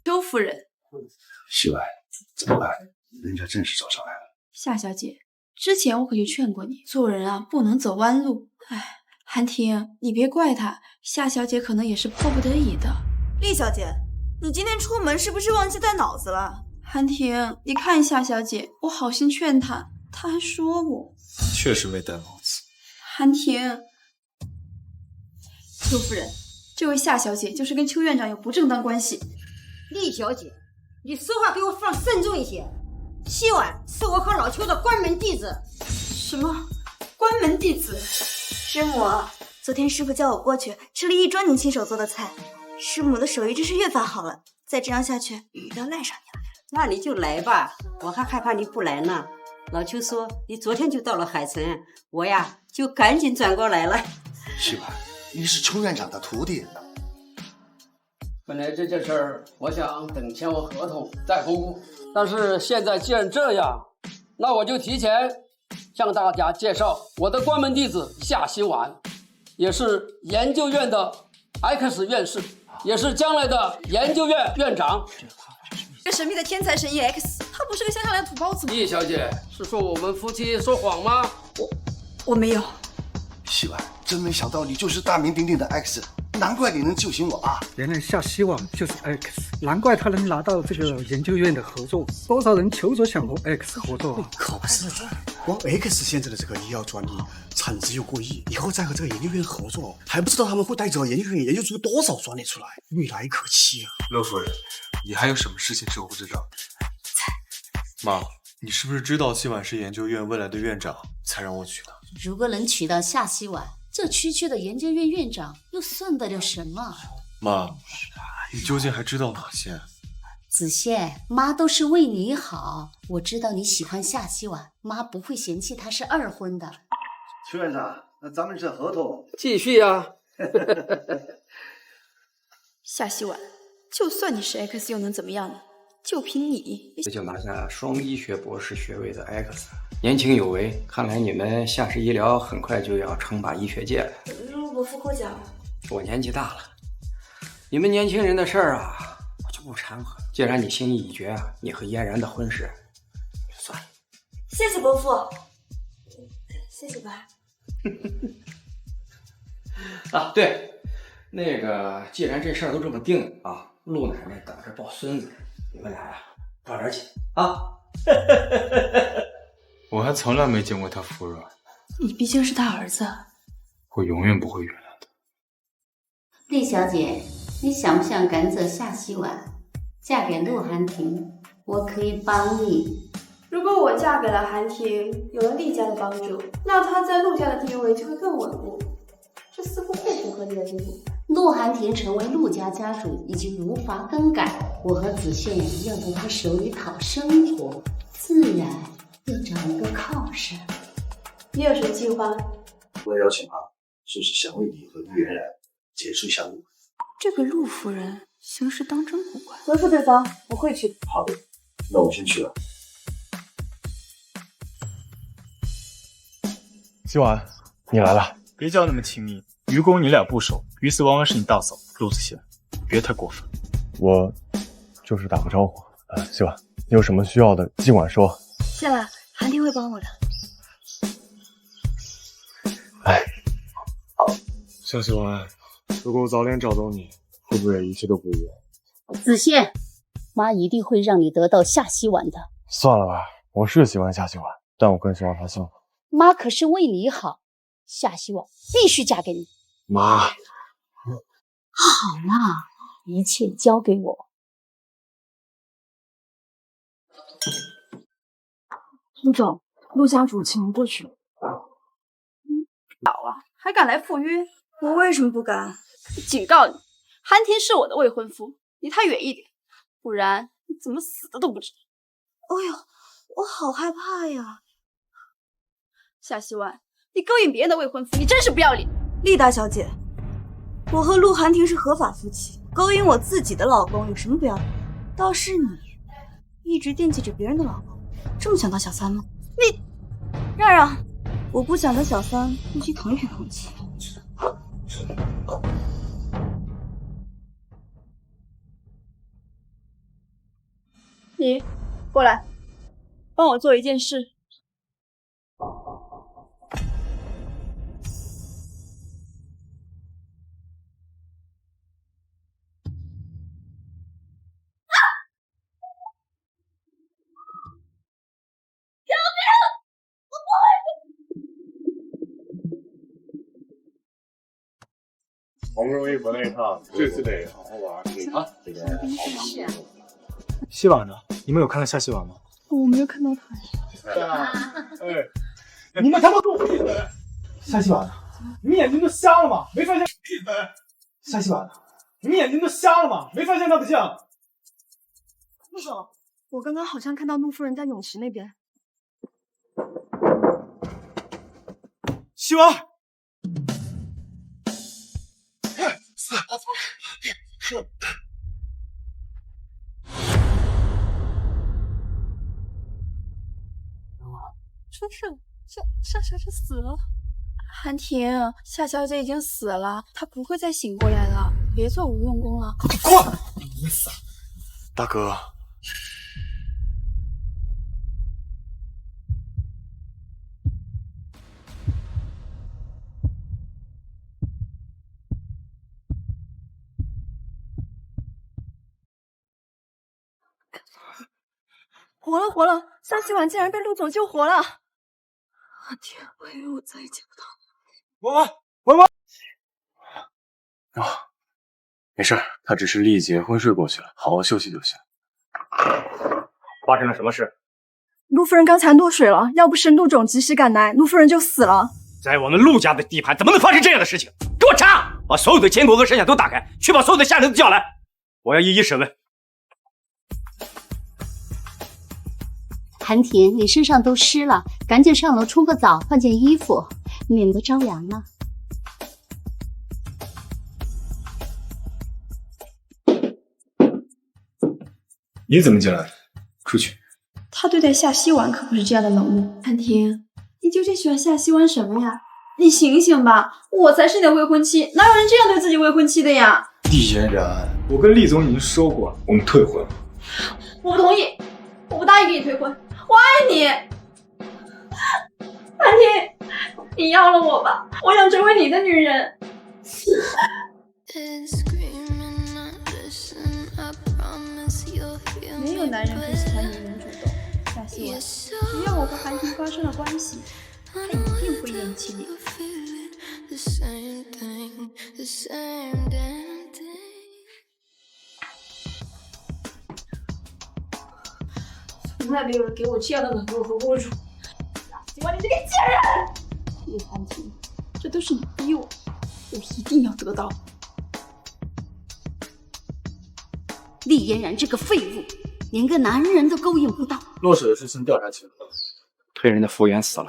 邱夫人，希婉，怎么办？人家正式找上来了。夏小姐，之前我可就劝过你，做人啊不能走弯路。哎，韩婷，你别怪她，夏小姐可能也是迫不得已的。厉小姐，你今天出门是不是忘记带脑子了？韩婷，你看夏小姐，我好心劝她，她还说我。确实没带脑子。韩婷，陆夫人，这位夏小姐就是跟邱院长有不正当关系。厉小姐，你说话给我放慎重一些。希婉是我和老邱的关门弟子。什么？关门弟子？师母，昨天师傅叫我过去吃了一桌您亲手做的菜，师母的手艺真是越发好了。再这样下去，要赖上你了。那你就来吧，我还害怕你不来呢。老邱说你昨天就到了海城，我呀就赶紧转过来了。希婉，你是邱院长的徒弟。本来这件事儿，我想等签完合同再公布，但是现在既然这样，那我就提前向大家介绍我的关门弟子夏希婉，也是研究院的 X 院士，也是将来的研究院院长。这神秘的天才神医 X， 他不是个乡下来的土包子吗？易小姐，是说我们夫妻说谎吗？我没有。希婉，真没想到你就是大名鼎鼎的 X， 难怪你能救醒我啊！原来夏希望就是 X， 难怪他能拿到这个研究院的合作。多少人求着想和 X 合作啊！可不是，光 X 现在的这个医药专利产值又过亿，以后再和这个研究院合作，还不知道他们会带着研究院研究出多少专利出来，未来可期啊！乐夫人，你还有什么事情是我不知道？妈，你是不是知道希婉是研究院未来的院长，才让我娶她？如果能娶到夏希婉，这区区的研究院院长又算得了什么？妈，你究竟还知道哪些？子宪，妈都是为你好。我知道你喜欢夏希婉，妈不会嫌弃她是二婚的。邱院长，那咱们这合同继续啊！夏希婉，就算你是 X 又能怎么样呢？就凭你，这就拿下双医学博士学位的 X， 年轻有为，看来你们夏氏医疗很快就要称霸医学界了。陆伯父过奖。我年纪大了，你们年轻人的事儿啊，我就不掺和。既然你心意已决啊，你和嫣然的婚事，算了。谢谢伯父，谢谢爸。啊，对，那个既然这事儿都这么定了啊，陆奶奶等着抱孙子，你们俩呀抓点紧啊！我还从来没见过他服软，你毕竟是他儿子，我永远不会原谅他。厉小姐，你想不想赶走夏希婉，嫁给陆寒亭？我可以帮你。如果我嫁给了韩婷，有了厉家的帮助，那她在陆家的地位就会更稳固，这似乎不符合你的利益。陆寒亭成为陆家家主已经无法更改，我和子宪要在他手里讨生活，自然要找一个靠山。你有什么计划？我邀请他，就是想为你和嫣然结出相遇。这个陆夫人行事当真古怪。回复对方，我会去的。好的，那我先去了。希婉，你来了，别叫那么亲密。愚公你俩不熟，于此往往是你大嫂陆子贤，别太过分。我就是打个招呼。希婉，你有什么需要的尽管说。谢了，韩婷会帮我的。哎，夏希婉，如果我早点找到你，会不会一切都不一样？子宪，妈一定会让你得到夏希婉的。算了吧，我是喜欢夏希婉，但我更希望她幸福。妈可是为你好，夏希婉必须嫁给你。妈，好啦，一切交给我。陆总，陆家主请您过去。老啊，还敢来赴约？我为什么不敢？警告你，韩婷是我的未婚夫，离他远一点，不然你怎么死的都不知道。哎呦，我好害怕呀！夏希婉，你勾引别人的未婚夫，你真是不要脸！厉大小姐，我和陆寒婷是合法夫妻，勾引我自己的老公有什么不要脸？倒是你，一直惦记着别人的老公，这么想当小三吗？你让让，我不想和小三呼吸同一片空气。你过来，帮我做一件事。好不容易回来一趟，这次得好好玩啊！这个是啊。希婉呢？你们有看到夏希婉吗？我没有看到他。哎，你们他妈给我闭嘴！夏希婉呢？你们眼睛都瞎了吗？没发现？闭嘴！夏希婉呢？你们眼睛都瞎了吗？没发现他的像？陆总，我刚刚好像看到陆夫人在泳池那边。希婉。真是夏小姐死了。韩婷，夏小姐已经死了，她不会再醒过来了，别做无用功了。滚！你死！大哥，活了！夏希婉竟然被陆总救活了！阿天，我以为我再也见不到文文，啊，没事，他只是力竭昏睡过去了，好好休息就行。发生了什么事？陆夫人刚才落水了，要不是陆总及时赶来，陆夫人就死了。在我们陆家的地盘，怎么能发生这样的事情？给我查！把所有的监控和摄像都打开，去把所有的下人都叫来，我要一一审问。韩婷，你身上都湿了，赶紧上楼冲个澡，换件衣服，免得着凉了。你怎么进来？出去。他对待夏希婉可不是这样的冷漠。韩婷，你究竟喜欢夏希婉什么呀？你醒醒吧，我才是你的未婚妻，哪有人这样对自己未婚妻的呀？厉嫣然，我跟厉总已经说过了，我们退婚了。我不同意，我不答应给你退婚，我爱你。韩婷，你要了我吧，我想成为你的女人。没有男人会喜欢女人主动，夏希婉，只要我和韩婷发生了关系，他一定会厌弃你。从来没有人给我这样的冷落和侮辱。希望你这个贱人！叶韩婷，这都是你逼我，我一定要得到。厉嫣然这个废物，连个男人都勾引不到。落水的事先调查清楚。推人的服务员死了，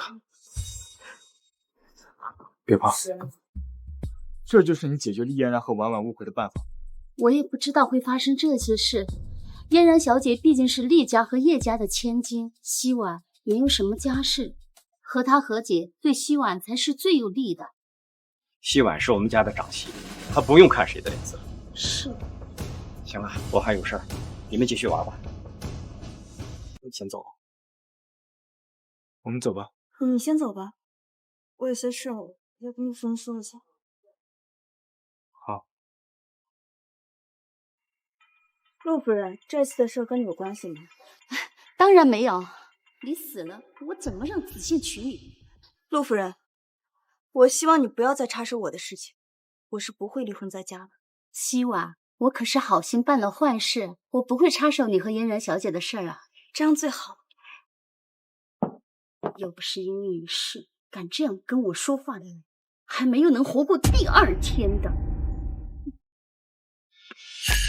别怕，这就是你解决厉嫣然和婉婉误会的办法。我也不知道会发生这些事。嫣然小姐毕竟是厉家和叶家的千金，希婉也有什么家世，和她和解对希婉才是最有利的。希婉是我们家的长媳，她不用看谁的脸色。是。行了，我还有事儿，你们继续玩吧。先走。我们走吧。你先走吧，我有些事要跟陆夫人说一下。好。陆夫人，这次的事跟你有关系吗？当然没有，你死了，我怎么让子宪娶你？陆夫人，我希望你不要再插手我的事情，我是不会离婚在家的。希婉，我可是好心办了坏事，我不会插手你和嫣然小姐的事儿啊，这样最好。要不是因为事，敢这样跟我说话的人，还没有能活过第2天的。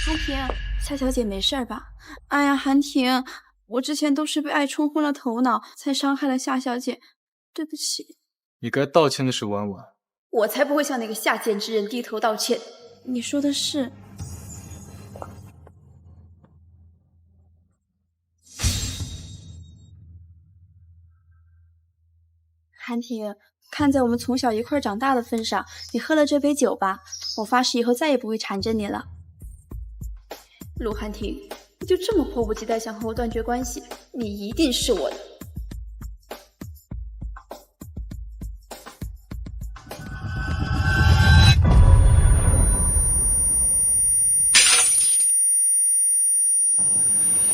韩婷，夏小姐没事吧？哎呀，韩婷，我之前都是被爱冲昏了头脑，才伤害了夏小姐，对不起。你该道歉的是婉婉。我才不会向那个下贱之人低头道歉。你说的是。韩婷，看在我们从小一块长大的份上，你喝了这杯酒吧，我发誓以后再也不会缠着你了。陆韩婷，你就这么迫不及待想和我断绝关系，你一定是我的。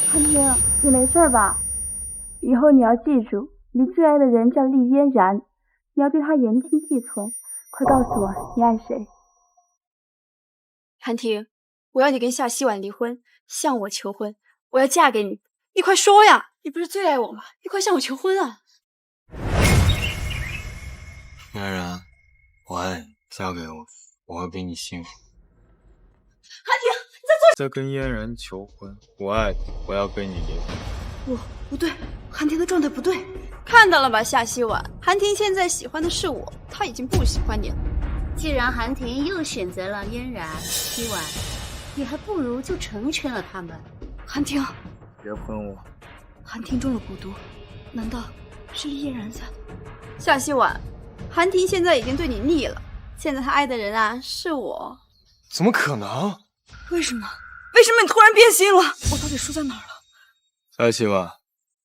韩婷，你没事吧？以后你要记住，你最爱的人叫厉嫣然，你要对他言听计从。快告诉我，你爱谁？韩婷，我要你跟夏希婉离婚，向我求婚，我要嫁给你，你快说呀！你不是最爱我吗？你快向我求婚啊！嫣然，我爱你，嫁给我，我会给你幸福。韩婷，你在做……在跟嫣然求婚，我爱你，我要跟你离婚。不对，韩婷的状态不对。看到了吧，夏希婉，韩婷现在喜欢的是我，她已经不喜欢你了。既然韩婷又选择了嫣然、希婉，你还不如就成全了他们。韩婷，别喷我。韩婷中了蛊毒，难道是嫣然下的？夏希婉，韩婷现在已经对你腻了，现在她爱的人啊是我。怎么可能？为什么？为什么你突然变心了？我到底输在哪儿了？夏希婉，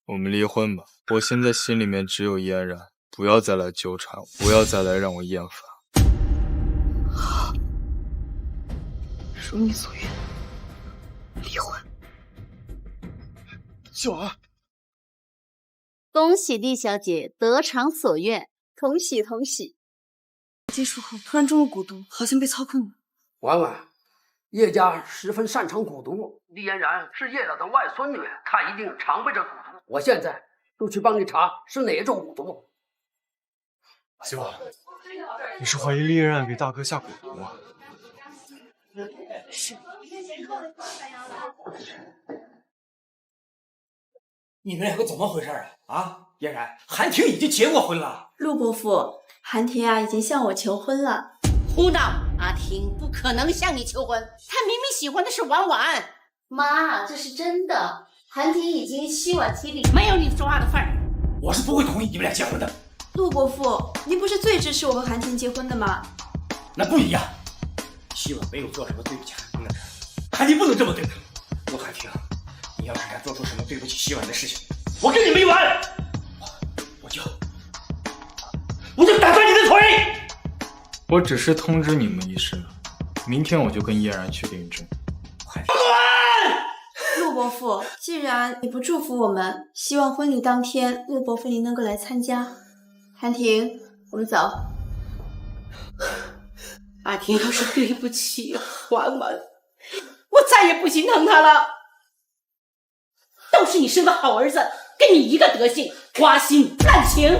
我们离婚吧。我现在心里面只有嫣然，不要再来纠缠我，不要再来让我厌烦。好，如你所愿，离婚。希婉，恭喜厉小姐得偿所愿，同喜同喜。结束后突然中了蛊毒，好像被操控了。婉婉，叶家十分擅长蛊毒，厉嫣然是叶老的外孙女，她一定常备着蛊毒。我现在就去帮你查是哪一种蛊毒。希婉，你是怀疑厉嫣然给大哥下蛊毒吗？是。你们两个怎么回事啊？嫣然，韩婷已经结过婚了。陆伯父，韩婷啊已经向我求婚了。胡闹！阿婷不可能向你求婚，她明明喜欢的是婉婉。妈，这是真的。韩婷已经希婉提离，没有你说话的份儿。我是不会同意你们俩结婚的。陆伯父，您不是最支持我和韩婷结婚的吗？那不一样，希婉没有做什么对不起韩婷的事，韩婷不能这么对她。陆韩婷，你要是敢做出什么对不起希婉的事情，我跟你没完！我就打断你的腿！我只是通知你们一声，明天我就跟嫣然去领证。陆伯父，既然你不祝福我们，希望婚礼当天陆伯父您能够来参加。韩婷，我们走。阿婷，要是对不起婉婉，我再也不心疼她了。都是你生的好儿子，跟你一个德行，花心滥情。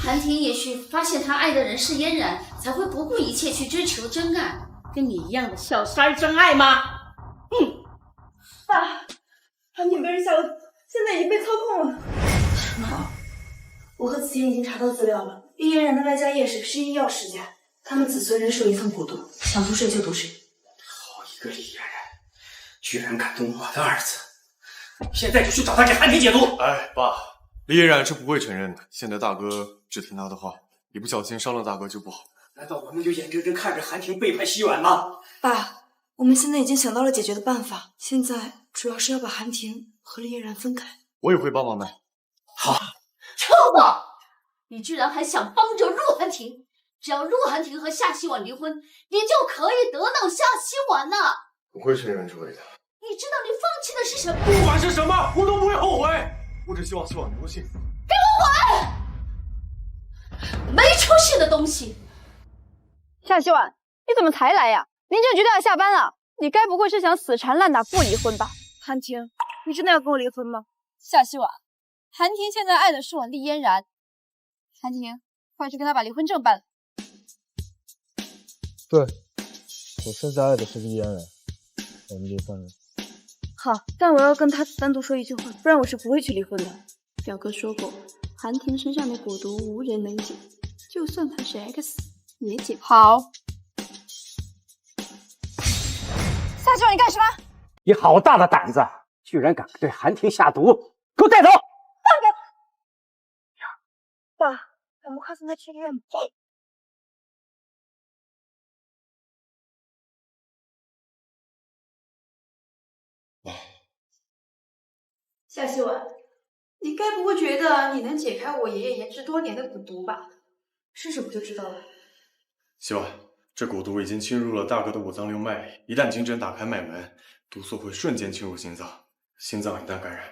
韩婷也许发现她爱的人是嫣然，才会不顾一切去追求真爱。跟你一样的小三真爱吗？爸，韩婷被人下了，现在已经被操控了。什么？我和子天已经查到资料了，厉嫣然的外家业是11药世家，他们子孙人手一份蛊毒，想毒谁就毒谁。好一个厉嫣然，居然敢动我的儿子！现在就去找他给韩婷解毒。哎，爸，厉嫣然是不会承认的。现在大哥只听他的话，一不小心伤了大哥就不好。难道我们就眼睁睁看着韩婷背叛希婉吗？爸，我们现在已经想到了解决的办法，现在主要是要把韩婷和厉嫣然分开。我也会帮忙的。好。臭宝，你居然还想帮着陆寒婷！只要陆寒婷和夏希婉离婚，你就可以得到夏希婉呢。不会承认这位的。你知道你放弃的是什么？不管是什么，我都不会后悔。我只希望希婉能够幸福。给我滚！没出息的东西！夏希婉，你怎么才来呀？民政局都要下班了，你该不会是想死缠烂打不离婚吧？韩婷，你真的要跟我离婚吗？夏希婉，韩婷现在爱的是我厉嫣然。韩婷，快去跟他把离婚证办了。对，我现在爱的是厉嫣然，我们离婚了。好，但我要跟他单独说一句话，不然我是不会去离婚的。表哥说过，韩婷身上的蛊毒无人能解，就算他是 X 也解不。好。夏希婉，你干什么？你好大的胆子，居然敢对韩婷下毒！给我带走！爸，我们快送他去医院吧。夏希婉，你该不会觉得你能解开我爷爷研制多年的蛊毒吧？试试不就知道了。希婉，这蛊毒已经侵入了大哥的五脏六脉里，一旦经针打开脉门，毒素会瞬间侵入心脏，心脏一旦感染，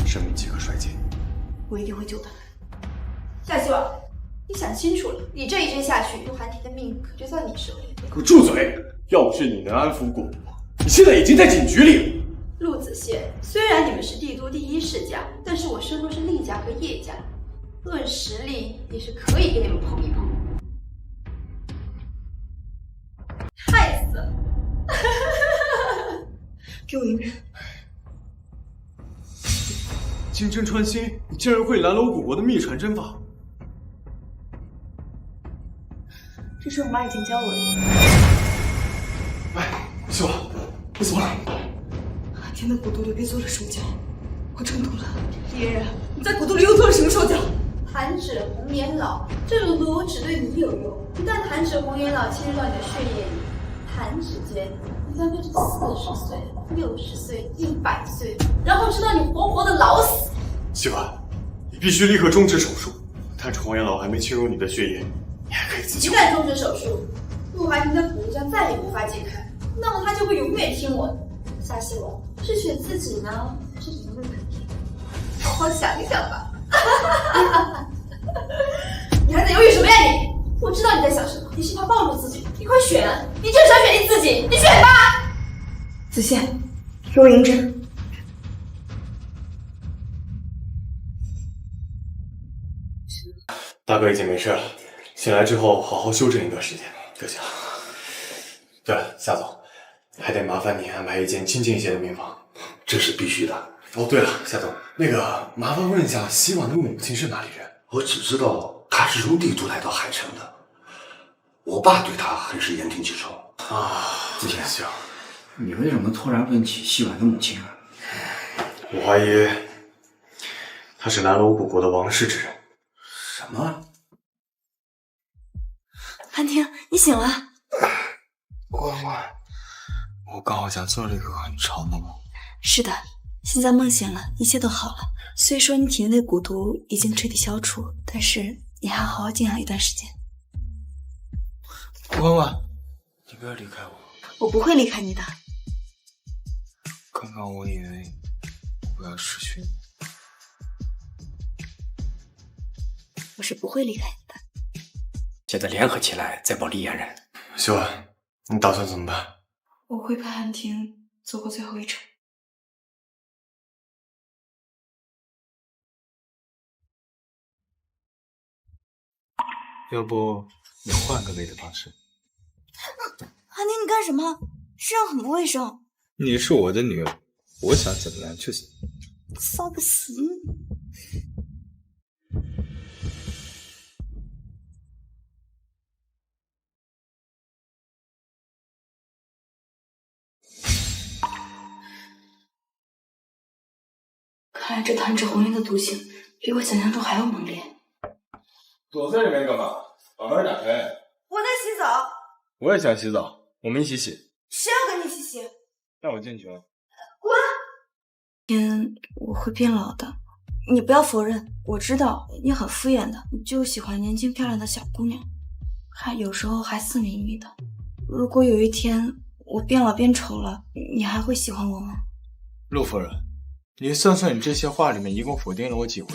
生命即可衰竭。我一定会救他。夏希婉，你想清楚了，你这一针下去，陆寒婷的命可就在你手里。给我住嘴！要不是你能安抚过我，你现在已经在警局里了。陆子宪，虽然你们是帝都第一世家，但是我身后是厉家和叶家，论实力也是可以跟你们碰一碰。害死了！给我一个人。金针穿心，你竟然会蓝楼古国的秘传针法！这是我妈以前教我的。喂，希望，你怎么了？寒天的骨头里被做了手脚，我中毒了。李嫣然，你在骨头里又做了什么手脚？弹指红颜老，这种毒只对你有用。一旦弹指红颜老侵入到你的血液里，弹指间，你将变成40岁、60岁、100岁，然后直到你活活的老死。希望，你必须立刻终止手术。弹指红颜老还没侵入你的血液，你还可以自救。一旦终止手术，陆寒婷的骨将再也无法解开，那么他就会永远听我的。夏希望是选自己呢，还是选陆寒婷？好好想一想吧。你还在犹豫什么呀你？我知道你在想什么，你是怕暴露自己。你快选，你就是要选你自己，你选吧。子宪，给我银针。大哥已经没事了，醒来之后好好休整一段时间就行了。对了，夏总，还得麻烦你安排一间清静一些的民房，这是必须的。哦，对了，夏总，那个麻烦问一下，希望的母亲是哪里人？我只知道她是从帝都来到海城的，我爸对她很是言听计从啊。子谦，行，你为什么突然问起希婉的母亲啊？我怀疑她是南楼古国的王室之人。什么？寒婷，你醒了？乖乖，我刚好像做了一个很长的梦。是的，现在梦醒了，一切都好了。虽说你体内的蛊毒已经彻底消除，但是你还要好好静养一段时间。关关，你不要离开我。我不会离开你的。刚刚我以为我要失去你。我是不会离开你的。现在联合起来再保厉嫣然。希婉，你打算怎么办？我会陪寒婷走过最后一程。要不你换个喂的方式？寒婷，你干什么？这样很不卫生。你是我的女儿，我想怎么样就怎么样。骚不死你！看来这弹指红颜的毒性比我想象中还要猛烈。躲在里面干嘛？把门打开。我在洗澡。我也想洗澡，我们一起洗。谁要跟你一起洗？带我进去啊！滚！天，我会变老的。你不要否认，我知道你很敷衍的，你就喜欢年轻漂亮的小姑娘，还有时候还色迷你的。如果有一天我变老变丑了，你还会喜欢我吗？陆夫人，你算算你这些话里面一共否定了我几回？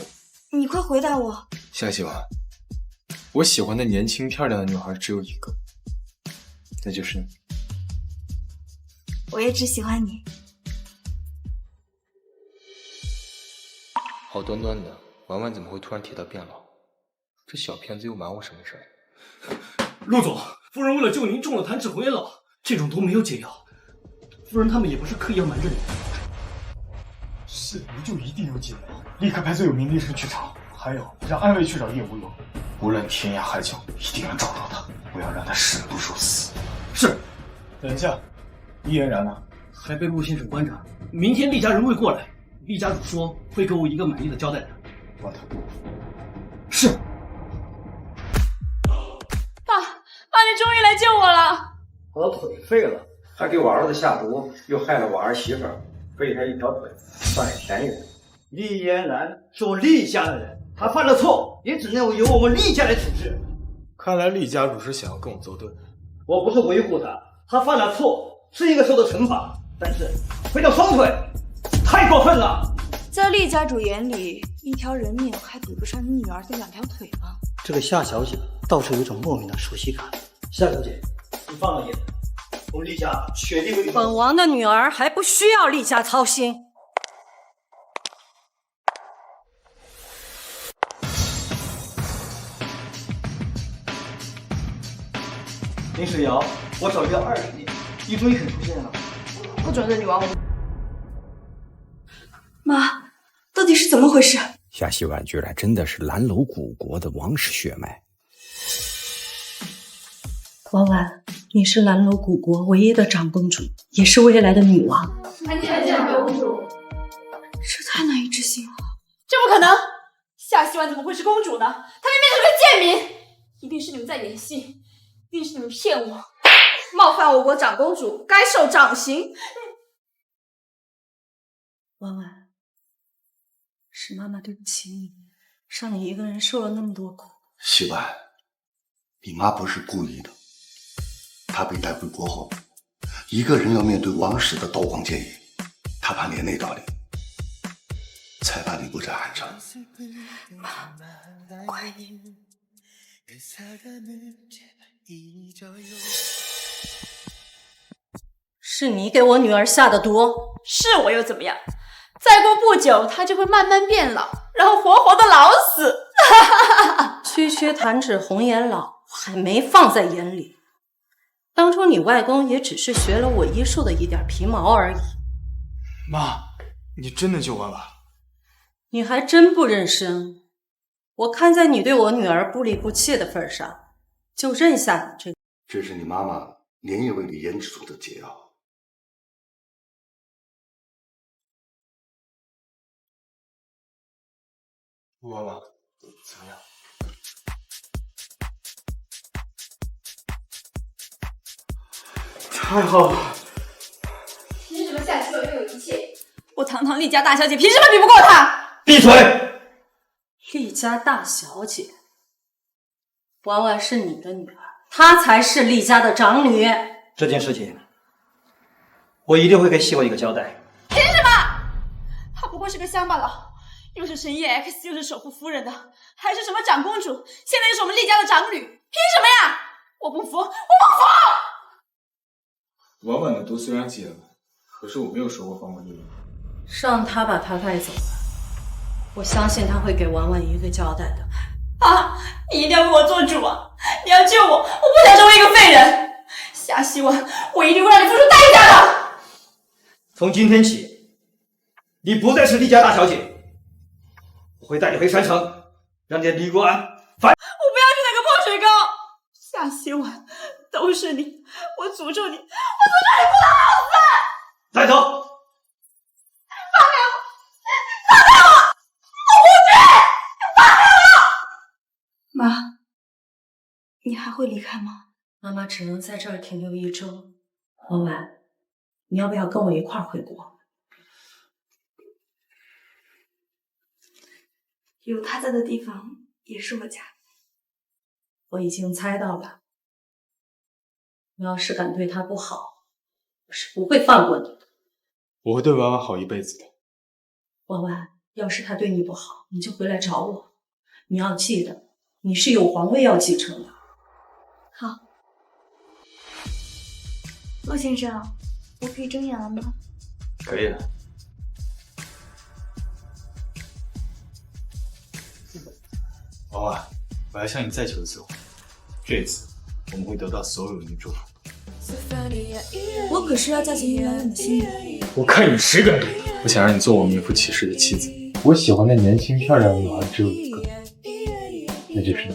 你快回答我。夏希婉，我喜欢的年轻漂亮的女孩只有一个，那就是你。我也只喜欢你。好端端的，婉婉怎么会突然提到变老？这小骗子又瞒我什么事儿？陆总，夫人为了救您中了弹指红颜老，这种毒没有解药。夫人他们也不是刻意要瞒着你。是毒就一定有解药，立刻派最有名的医生去查，还有让安卫去找叶无忧，无论天涯海角，一定要找到他，不要让他生不如死。是。等一下，厉嫣然呢？还被陆先生关着。明天厉家人会过来，厉家主说会给我一个满意的交代的。把他给我。是。爸，你终于来救我了。我的腿废了，还给我儿子下毒，又害了我儿媳妇儿，废他一条腿，算是便宜人。厉嫣然是我厉家的人，他犯了错，也只能由我们厉家来处置。看来厉家主是想要跟我作对。我不是维护他，他犯了错是应该受到惩罚，但是废掉双腿，太过分了。在厉家主眼里，一条人命还比不上你女儿的2条腿吗？这个夏小姐到处有一种莫名的熟悉感。夏小姐，你放了眼，我们厉家确定会。本王的女儿还不需要厉家操心。林水瑶，我找约20年，你终于肯出现了。不准认女王。妈，到底是怎么回事？夏希婉居然真的是蓝楼古国的王室血脉。婉婉，你是蓝楼古国唯一的长公主，也是未来的女王。参见公主。这太难以置信了，这不可能！夏希婉怎么会是公主呢？她明明是个贱民！一定是你们在演戏，一定是你们骗我！冒犯我国长公主，该受掌刑！婉婉，是妈妈对不起你，让你一个人受了那么多苦。希婉，你妈不是故意的。她被带回国后，一个人要面对王室的刀光剑影，她怕连累到你，才把你不在案上。妈，我爱你。是你给我女儿下的毒。是我又怎么样？再过不久，她就会慢慢变老，然后活活的老死。区区弹指红颜老，还没放在眼里。当初你外公也只是学了我医术的一点皮毛而已。妈，你真的救婉婉？你还真不认生。我看在你对我女儿不离不弃的份上，就认下你这个。这是你妈妈连夜为你研制出的解药。婉婉，怎么样？太好了！凭什么夏希婉拥有一切？我堂堂厉家大小姐，凭什么比不过她？闭嘴！厉家大小姐，婉婉是你的女儿，她才是厉家的长女。这件事情，我一定会给希婉一个交代。凭什么？她不过是个乡巴佬，又是神夜 X， 又是首富夫人的，还是什么长公主，现在又是我们厉家的长女，凭什么呀？我不服，我不服！婉婉的毒虽然解了，可是我没有说过放过你。让他把她带走，我相信他会给婉婉一个交代的。啊！你一定要为我做主啊！你要救我，我不想成为一个废人。夏希婉，我一定会让你付出代价的。从今天起，你不再是厉家大小姐，我会带你回山城，让你的李国安反。我不要去那个破水沟！夏希婉，都是你！我诅咒你！我诅咒你不得好死！带走！放开我！放开我！我不去！放开我！妈，你还会离开吗？妈妈只能在这儿停留1周。婉婉，你要不要跟我一块儿回国？有他在的地方也是我家。我已经猜到了，你要是敢对他不好，我是不会放过你的。我会对婉婉好一辈子的。婉婉，要是他对你不好，你就回来找我。你要记得，你是有皇位要继承的。好，陆先生，我可以睁眼了吗？可以了。婉婉，我要向你再求一次婚，这次我们会得到所有人的祝福。我可是要嫁进云南人的心里。我看你10个人都不我想让你做我名副其实的妻子。我喜欢的年轻漂亮的女孩只有一个，那就是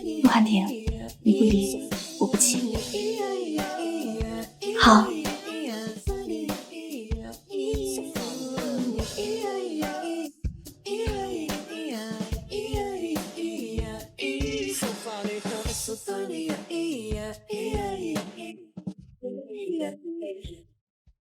你。陆寒婷，你不离，我不弃。好。So funny,